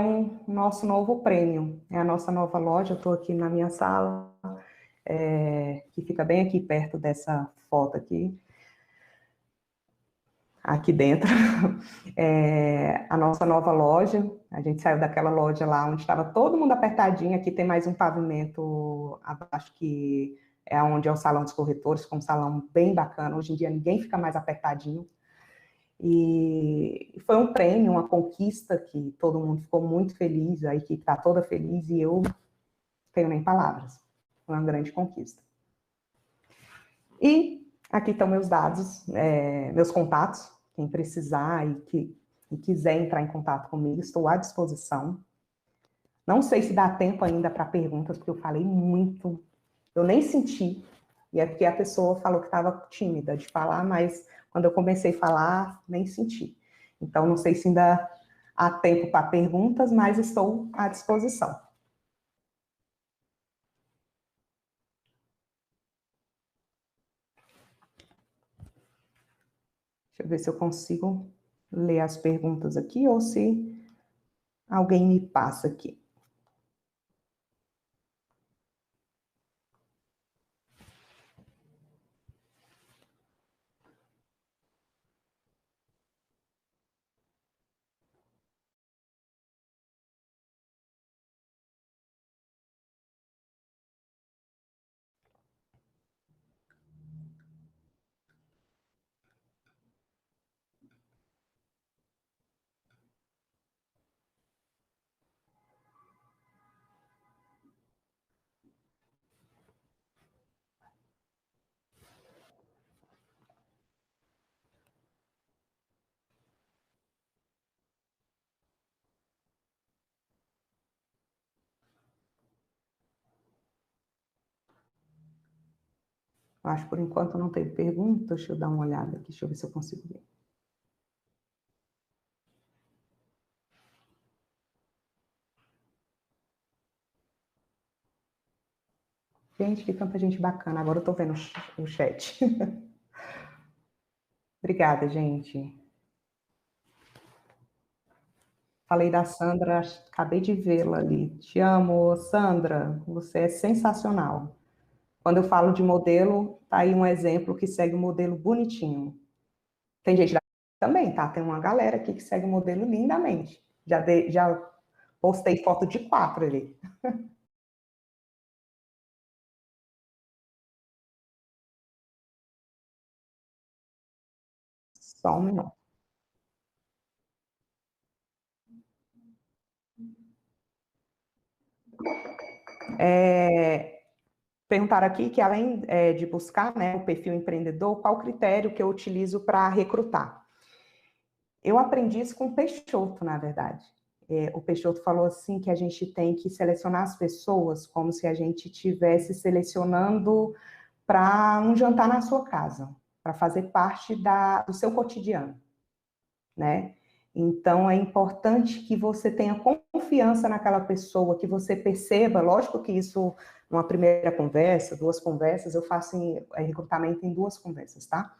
S3: nosso novo prêmio, é a nossa nova loja. Eu estou aqui na minha sala, que fica bem aqui perto dessa foto aqui dentro. A nossa nova loja, a gente saiu daquela loja lá onde estava todo mundo apertadinho. Aqui tem mais um pavimento abaixo, que é onde é o salão dos corretores, com um salão bem bacana. Hoje em dia ninguém fica mais apertadinho. E foi um prêmio, uma conquista que todo mundo ficou muito feliz, a equipe está toda feliz e eu não tenho nem palavras. Foi uma grande conquista. E aqui estão meus dados, meus contatos. Quem precisar e quiser entrar em contato comigo, estou à disposição. Não sei se dá tempo ainda para perguntas, porque eu falei muito, eu nem senti. E é porque a pessoa falou que estava tímida de falar, mas quando eu comecei a falar, nem senti. Então, não sei se ainda há tempo para perguntas, mas estou à disposição. Deixa eu ver se eu consigo ler as perguntas aqui ou se alguém me passa aqui. Acho que por enquanto não teve pergunta. Deixa eu dar uma olhada aqui, deixa eu ver se eu consigo ver. Gente, que tanta gente bacana. Agora eu tô vendo o chat. Obrigada, gente. Falei da Sandra, acabei de vê-la ali. Te amo, Sandra. Você é sensacional. Quando eu falo de modelo, tá aí um exemplo que segue o modelo bonitinho. Tem gente também, tá? Tem uma galera aqui que segue o modelo lindamente. Já postei foto de 4 ali. Só um minuto. Perguntaram aqui que, além de buscar, né, o perfil empreendedor, qual o critério que eu utilizo para recrutar? Eu aprendi isso com o Peixoto, na verdade. o Peixoto falou assim que a gente tem que selecionar as pessoas como se a gente estivesse selecionando para um jantar na sua casa, para fazer parte do seu cotidiano, né? Então, é importante que você tenha confiança naquela pessoa, que você perceba, lógico que isso, numa primeira conversa, duas conversas, eu faço recrutamento em duas conversas, tá?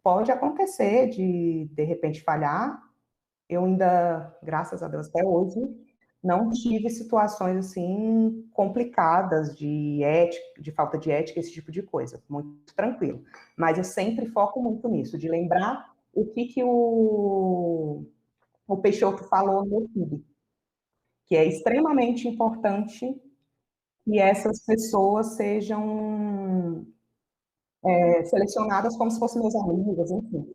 S3: Pode acontecer de repente, falhar. Eu ainda, graças a Deus, até hoje, não tive situações, assim, complicadas de ética, de falta de ética, esse tipo de coisa. Muito tranquilo. Mas eu sempre foco muito nisso, de lembrar o que o Peixoto falou no YouTube, que é extremamente importante que essas pessoas sejam selecionadas como se fossem meus amigos, enfim.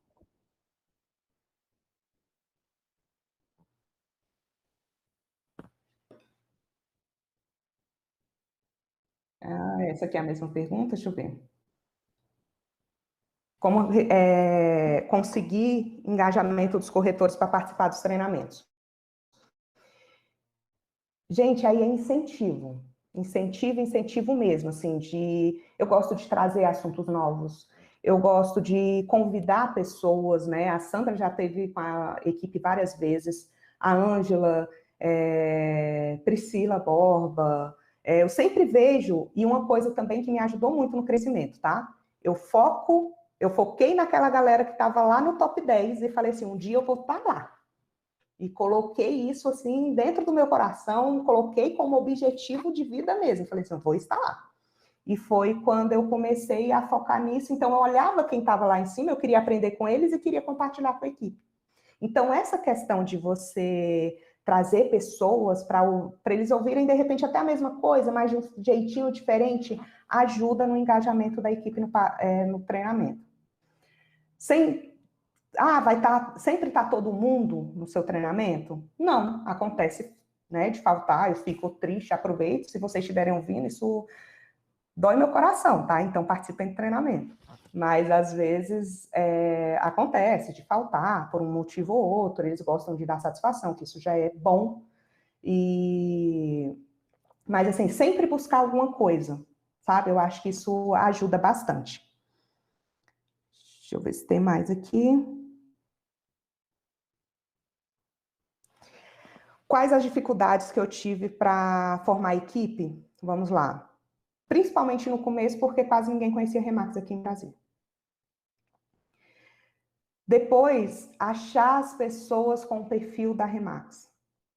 S3: Ah, essa aqui é a mesma pergunta, deixa eu ver. Como conseguir engajamento dos corretores para participar dos treinamentos? Gente, aí é incentivo. Incentivo, incentivo mesmo, assim, eu gosto de trazer assuntos novos, eu gosto de convidar pessoas, né? A Sandra já teve com a equipe várias vezes, a Ângela, Priscila Borba, eu sempre vejo, e uma coisa também que me ajudou muito no crescimento, tá? Eu foquei naquela galera que estava lá no top 10 e falei assim, um dia eu vou estar lá. E coloquei isso assim dentro do meu coração, coloquei como objetivo de vida mesmo. Falei assim, eu vou estar lá. E foi quando eu comecei a focar nisso. Então, eu olhava quem estava lá em cima, eu queria aprender com eles e queria compartilhar com a equipe. Então, essa questão de você trazer pessoas para eles ouvirem, de repente, até a mesma coisa, mas de um jeitinho diferente, ajuda no engajamento da equipe no treinamento. Sempre tá todo mundo no seu treinamento? Não, acontece, né, de faltar, eu fico triste, aproveito, se vocês estiverem ouvindo, isso dói meu coração, tá? Então participem do treinamento. Mas às vezes acontece de faltar por um motivo ou outro, eles gostam de dar satisfação, que isso já é bom. Mas assim, sempre buscar alguma coisa, sabe? Eu acho que isso ajuda bastante. Deixa eu ver se tem mais aqui. Quais as dificuldades que eu tive para formar a equipe? Vamos lá. Principalmente no começo, porque quase ninguém conhecia Remax aqui em Brasília. Depois, achar as pessoas com o perfil da Remax.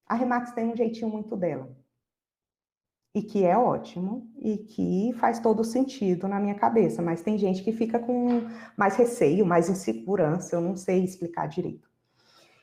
S3: A Remax tem um jeitinho muito dela. E que é ótimo, e que faz todo sentido na minha cabeça, mas tem gente que fica com mais receio, mais insegurança, eu não sei explicar direito.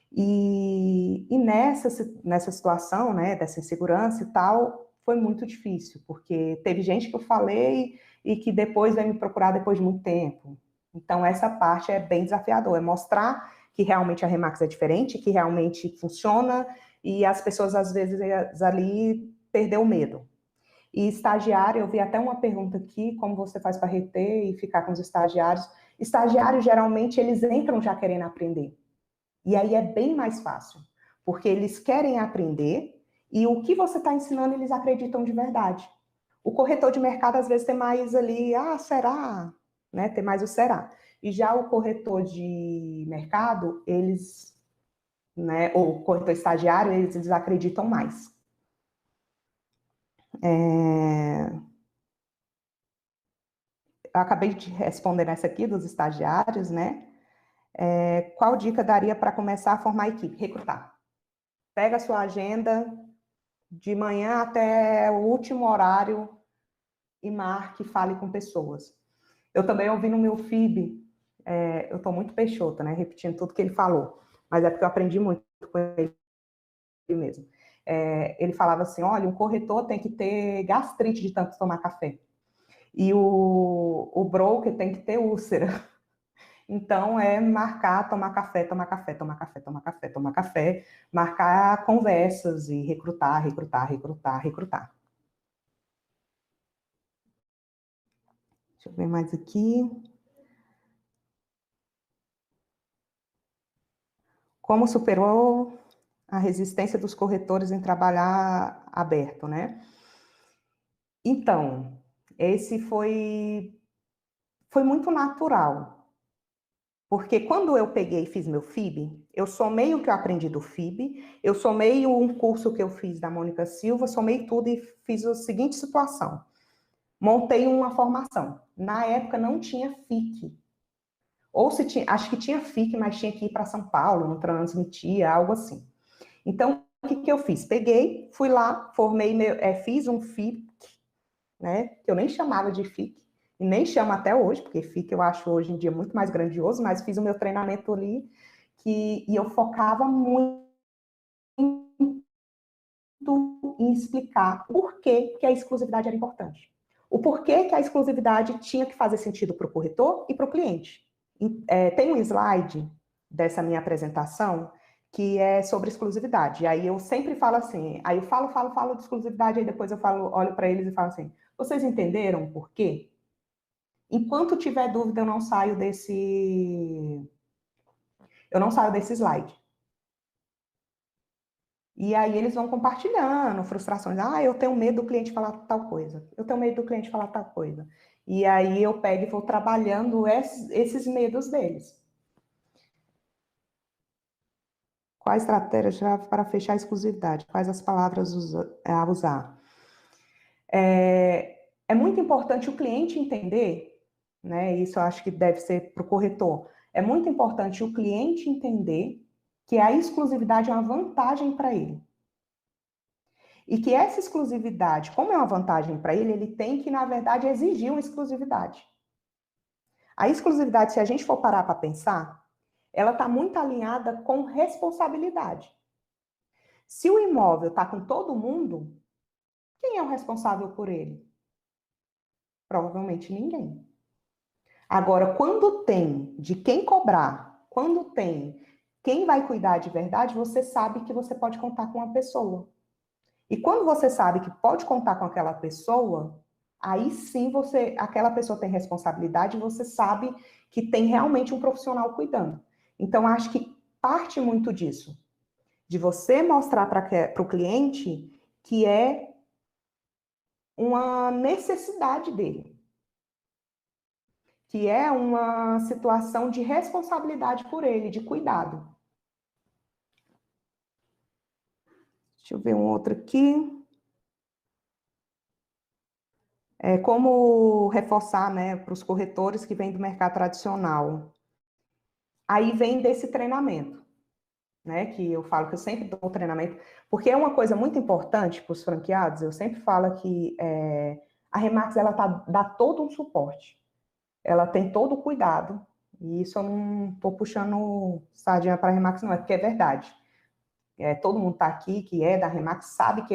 S3: E nessa situação, né, dessa insegurança e tal, foi muito difícil, porque teve gente que eu falei e que depois veio me procurar depois de muito tempo. Então, essa parte é bem desafiadora, é mostrar que realmente a Remax é diferente, que realmente funciona, e as pessoas, às vezes, ali perdeu o medo. E estagiário, eu vi até uma pergunta aqui, como você faz para reter e ficar com os estagiários? Estagiários, geralmente, eles entram já querendo aprender. E aí é bem mais fácil, porque eles querem aprender e o que você está ensinando eles acreditam de verdade. O corretor de mercado às vezes tem mais ali, será? Né? Tem mais o será. E já o corretor de mercado, eles, né, ou o corretor estagiário, eles acreditam mais. Eu acabei de responder essa aqui dos estagiários, né? Qual dica daria para começar a formar a equipe? Recrutar. Pega a sua agenda, de manhã até o último horário e marque, fale com pessoas. Eu também ouvi no meu FIB, eu estou muito peixota, né, repetindo tudo que ele falou, mas é porque eu aprendi muito com ele mesmo. Ele falava assim, olha, um corretor tem que ter gastrite de tanto tomar café, e o broker tem que ter úlcera. Então, é marcar, tomar café, tomar café, tomar café, tomar café, tomar café, marcar conversas e recrutar, recrutar, recrutar, recrutar. Deixa eu ver mais aqui. Como superou a resistência dos corretores em trabalhar aberto, né? Então, esse foi muito natural, porque quando eu peguei e fiz meu FIB, eu somei o que eu aprendi do FIB, eu somei um curso que eu fiz da Mônica Silva, somei tudo e fiz a seguinte situação. Montei uma formação. Na época não tinha FIC. Ou se tinha, acho que tinha FIC, mas tinha que ir para São Paulo, não transmitia, algo assim. Então, o que eu fiz? Peguei, fui lá, formei, fiz um FIC, né, que eu nem chamava de FIC, e nem chamo até hoje, porque FIC eu acho hoje em dia muito mais grandioso, mas fiz o meu treinamento ali, e eu focava muito em explicar por que a exclusividade era importante. O porquê que a exclusividade tinha que fazer sentido para o corretor e para o cliente. Tem um slide dessa minha apresentação que é sobre exclusividade. E aí eu sempre falo assim, aí eu falo de exclusividade, aí depois eu olho para eles e falo assim, vocês entenderam por quê? Enquanto tiver dúvida, eu não saio desse slide. E aí eles vão compartilhando frustrações. Ah, eu tenho medo do cliente falar tal coisa. Eu tenho medo do cliente falar tal coisa. E aí eu pego e vou trabalhando esses medos deles. Qual a estratégia para fechar a exclusividade? Quais as palavras a usar? É muito importante o cliente entender, né? Isso eu acho que deve ser para o corretor. É muito importante o cliente entender que a exclusividade é uma vantagem para ele. E que essa exclusividade, como é uma vantagem para ele, ele tem que, na verdade, exigir uma exclusividade. A exclusividade, se a gente for parar para pensar, ela está muito alinhada com responsabilidade. Se o imóvel está com todo mundo, quem é o responsável por ele? Provavelmente ninguém. Agora, quando tem de quem cobrar, quando tem quem vai cuidar de verdade, você sabe que você pode contar com uma pessoa. E quando você sabe que pode contar com aquela pessoa, aí sim aquela pessoa tem responsabilidade e você sabe que tem realmente um profissional cuidando. Então, acho que parte muito disso, de você mostrar para o cliente que é uma necessidade dele, que é uma situação de responsabilidade por ele, de cuidado. Deixa eu ver um outro aqui. Como reforçar, né, para os corretores que vêm do mercado tradicional. Aí vem desse treinamento, né, que eu falo que eu sempre dou treinamento, porque é uma coisa muito importante para os franqueados, eu sempre falo que a Remax, ela dá todo um suporte, ela tem todo o cuidado, e isso eu não estou puxando sardinha para a Remax, não, é porque é verdade. Todo mundo está aqui, que é da Remax, sabe que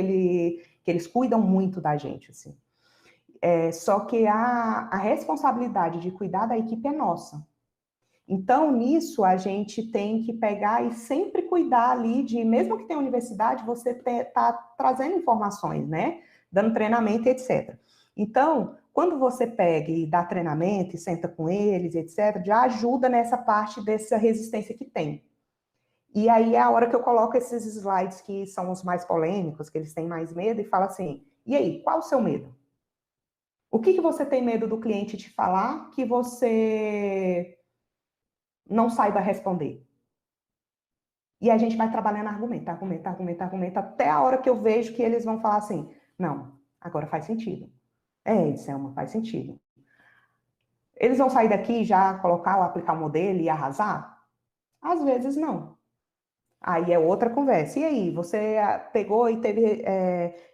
S3: eles cuidam muito da gente, assim. Só que a responsabilidade de cuidar da equipe é nossa. Então, nisso, a gente tem que pegar e sempre cuidar ali de, mesmo que tenha universidade, você tá trazendo informações, né? Dando treinamento, etc. Então, quando você pega e dá treinamento e senta com eles, etc., já ajuda nessa parte dessa resistência que tem. E aí é a hora que eu coloco esses slides que são os mais polêmicos, que eles têm mais medo, e falo assim, e aí, qual o seu medo? O que você tem medo do cliente te falar que você não saiba responder? E a gente vai trabalhando argumento, até a hora que eu vejo que eles vão falar assim, não, agora faz sentido. Selma, faz sentido. Eles vão sair daqui e já colocar ou aplicar o modelo e arrasar? Às vezes não. Aí é outra conversa. E aí, você pegou e teve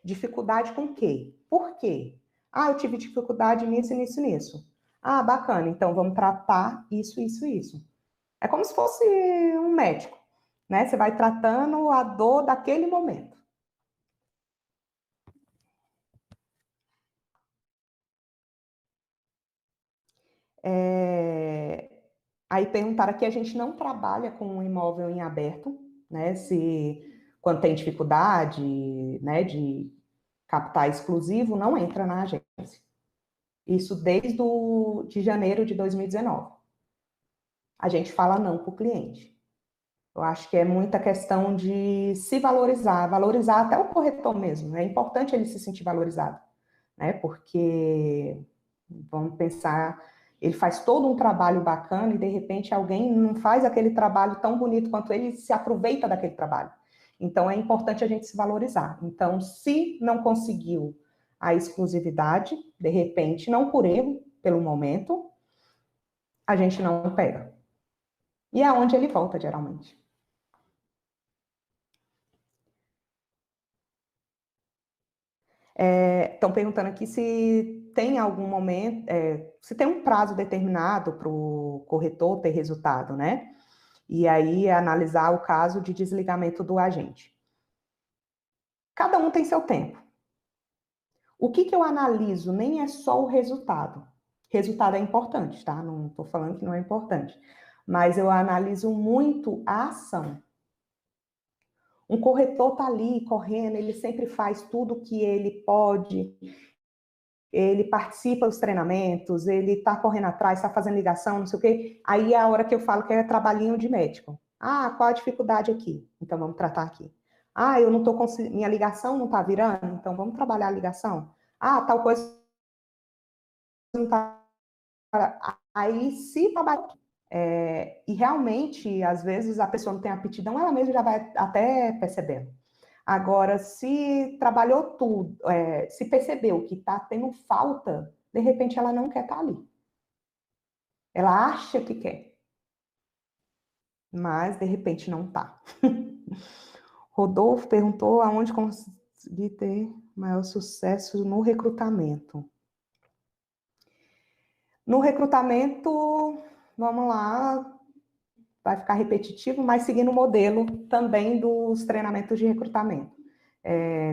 S3: dificuldade com o quê? Por quê? Ah, eu tive dificuldade nisso, nisso, nisso. Ah, bacana, então vamos tratar isso, isso, isso. É como se fosse um médico, né? Você vai tratando a dor daquele momento. Aí perguntaram aqui, a gente não trabalha com um imóvel em aberto, né? Quando tem dificuldade, né, de capital exclusivo, não entra na agência. Isso desde de janeiro de 2019. A gente fala não para o cliente. Eu acho que é muita questão de se valorizar, valorizar até o corretor mesmo. É importante ele se sentir valorizado, né? Porque, vamos pensar, ele faz todo um trabalho bacana e, de repente, alguém não faz aquele trabalho tão bonito quanto ele e se aproveita daquele trabalho. Então, é importante a gente se valorizar. Então, se não conseguiu a exclusividade, de repente, não por erro, pelo momento, a gente não pega. E é aonde ele volta, geralmente. Estão perguntando aqui se tem algum momento, se tem um prazo determinado para o corretor ter resultado, né? E aí analisar o caso de desligamento do agente. Cada um tem seu tempo. O que eu analiso nem é só o resultado. Resultado é importante, tá? Não estou falando que não é importante. Mas eu analiso muito a ação. Um corretor está ali correndo, ele sempre faz tudo o que ele pode, ele participa dos treinamentos, ele está correndo atrás, está fazendo ligação, não sei o quê. Aí é a hora que eu falo que é trabalhinho de médico. Ah, qual a dificuldade aqui? Então vamos tratar aqui. Ah, eu não estou conseguindo, minha ligação não está virando, então vamos trabalhar a ligação. Ah, tal coisa não está. Aí se trabalha. E realmente, às vezes, a pessoa não tem aptidão, ela mesma já vai até percebendo. Agora, se trabalhou tudo, se percebeu que está tendo falta, de repente ela não quer estar ali. Ela acha que quer, mas de repente não está. Rodolfo perguntou aonde consegui ter maior sucesso no recrutamento. No recrutamento, vamos lá, vai ficar repetitivo, mas seguindo o modelo também dos treinamentos de recrutamento.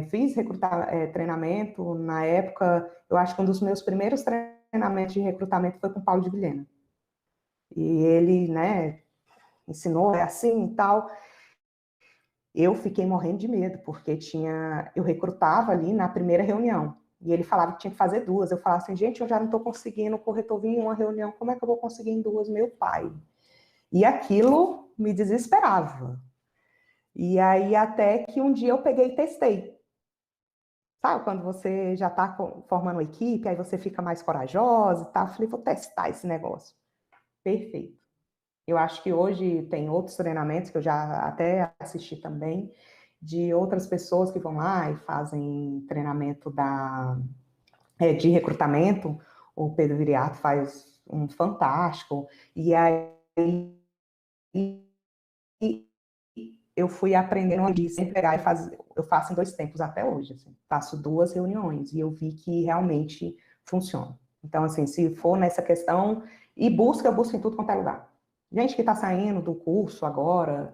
S3: Fiz treinamento, na época, eu acho que um dos meus primeiros treinamentos de recrutamento foi com o Paulo de Vilhena. E ele, né, ensinou, é assim e tal. Eu fiquei morrendo de medo, porque eu recrutava ali na primeira reunião, e ele falava que tinha que fazer duas. Eu falava assim, gente, eu já não estou conseguindo, o corretor vir em uma reunião, como é que eu vou conseguir em duas? Meu pai. E aquilo me desesperava. E aí, até que um dia eu peguei e testei. Sabe, quando você já está formando uma equipe, aí você fica mais corajosa e tal. Eu falei, vou testar esse negócio. Perfeito. Eu acho que hoje tem outros treinamentos que eu já até assisti também, de outras pessoas que vão lá e fazem treinamento de recrutamento. O Pedro Viriato faz um fantástico. E aí eu fui aprendendo a sempre pegar e fazer, eu faço em 2 tempos até hoje, assim, faço 2 reuniões e eu vi que realmente funciona. Então, assim, se for nessa questão, e eu busco em tudo quanto é lugar. Gente que está saindo do curso agora,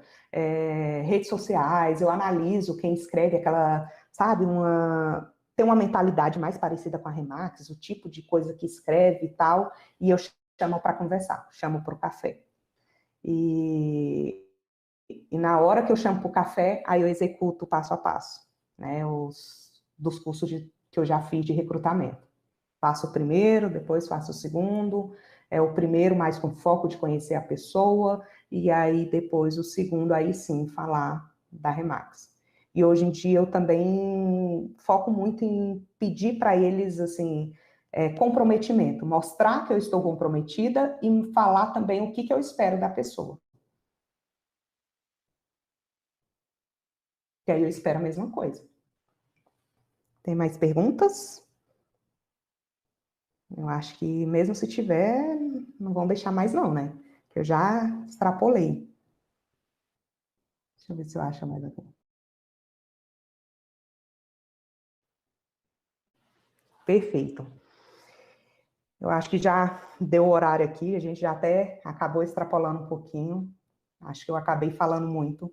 S3: redes sociais, eu analiso quem escreve aquela, sabe, tem uma mentalidade mais parecida com a Remax, o tipo de coisa que escreve e tal, e eu chamo para conversar, chamo para o café. E na hora que eu chamo para o café, aí eu executo passo a passo, né, dos cursos que eu já fiz de recrutamento. Faço o primeiro, depois faço o segundo, o primeiro mais com foco de conhecer a pessoa, e aí depois o segundo, aí sim, falar da Remax. E hoje em dia eu também foco muito em pedir para eles, assim, comprometimento, mostrar que eu estou comprometida e falar também o que eu espero da pessoa. Que aí eu espero a mesma coisa. Tem mais perguntas? Eu acho que mesmo se tiver, não vão deixar mais não, né? Que eu já extrapolei. Deixa eu ver se eu acho mais aqui. Perfeito. Eu acho que já deu o horário aqui, a gente já até acabou extrapolando um pouquinho. Acho que eu acabei falando muito.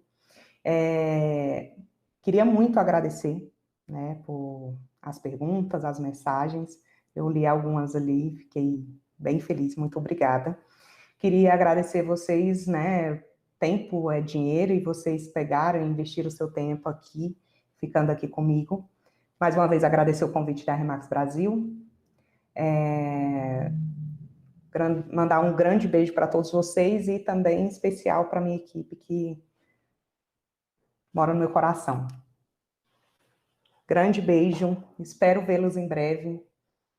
S3: Queria muito agradecer, né, por as perguntas, as mensagens. Eu li algumas ali, fiquei bem feliz, muito obrigada. Queria agradecer vocês, né, tempo é dinheiro, e vocês pegaram e investiram o seu tempo aqui, ficando aqui comigo. Mais uma vez, agradecer o convite da Remax Brasil. Mandar um grande beijo para todos vocês e também em especial para a minha equipe, que mora no meu coração. Grande beijo, espero vê-los em breve.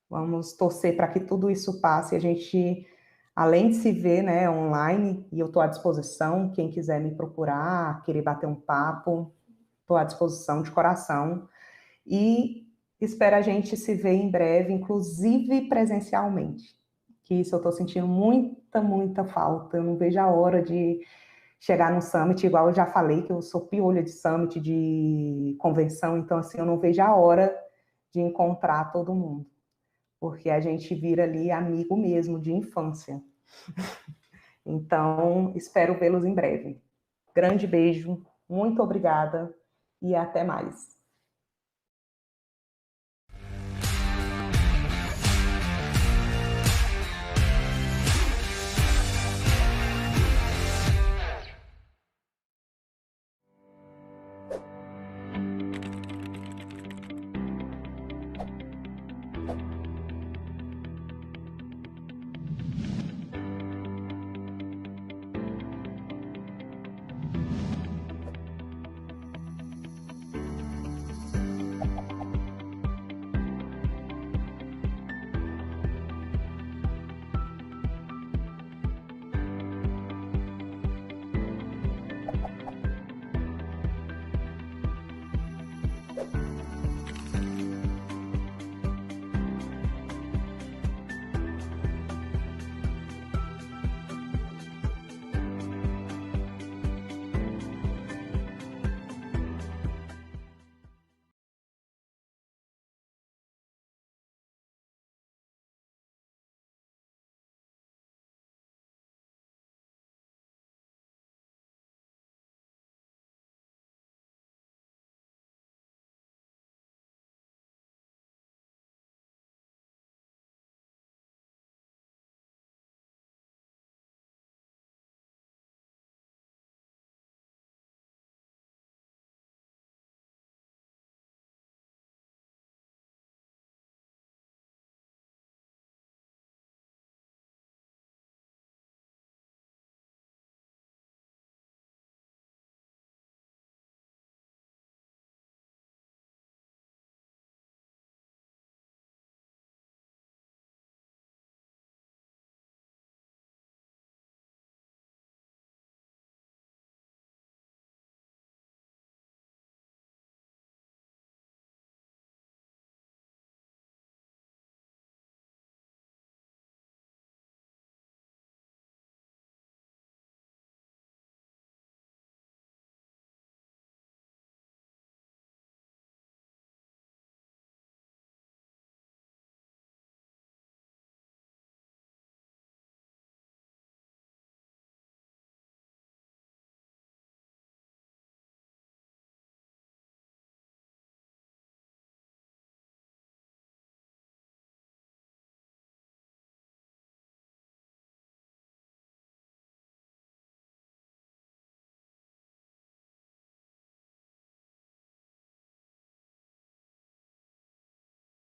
S3: Vamos torcer para que tudo isso passe. A gente, além de se ver, né, online, e eu estou à disposição, quem quiser me procurar, querer bater um papo, estou à disposição de coração. E espero a gente se ver em breve, inclusive presencialmente. Que isso eu estou sentindo muita falta. Eu não vejo a hora de chegar no Summit, igual eu já falei, que eu sou piolha de Summit, de convenção, então, assim, eu não vejo a hora de encontrar todo mundo, porque a gente vira ali amigo mesmo, de infância. Então, espero vê-los em breve. Grande beijo, muito obrigada e até mais.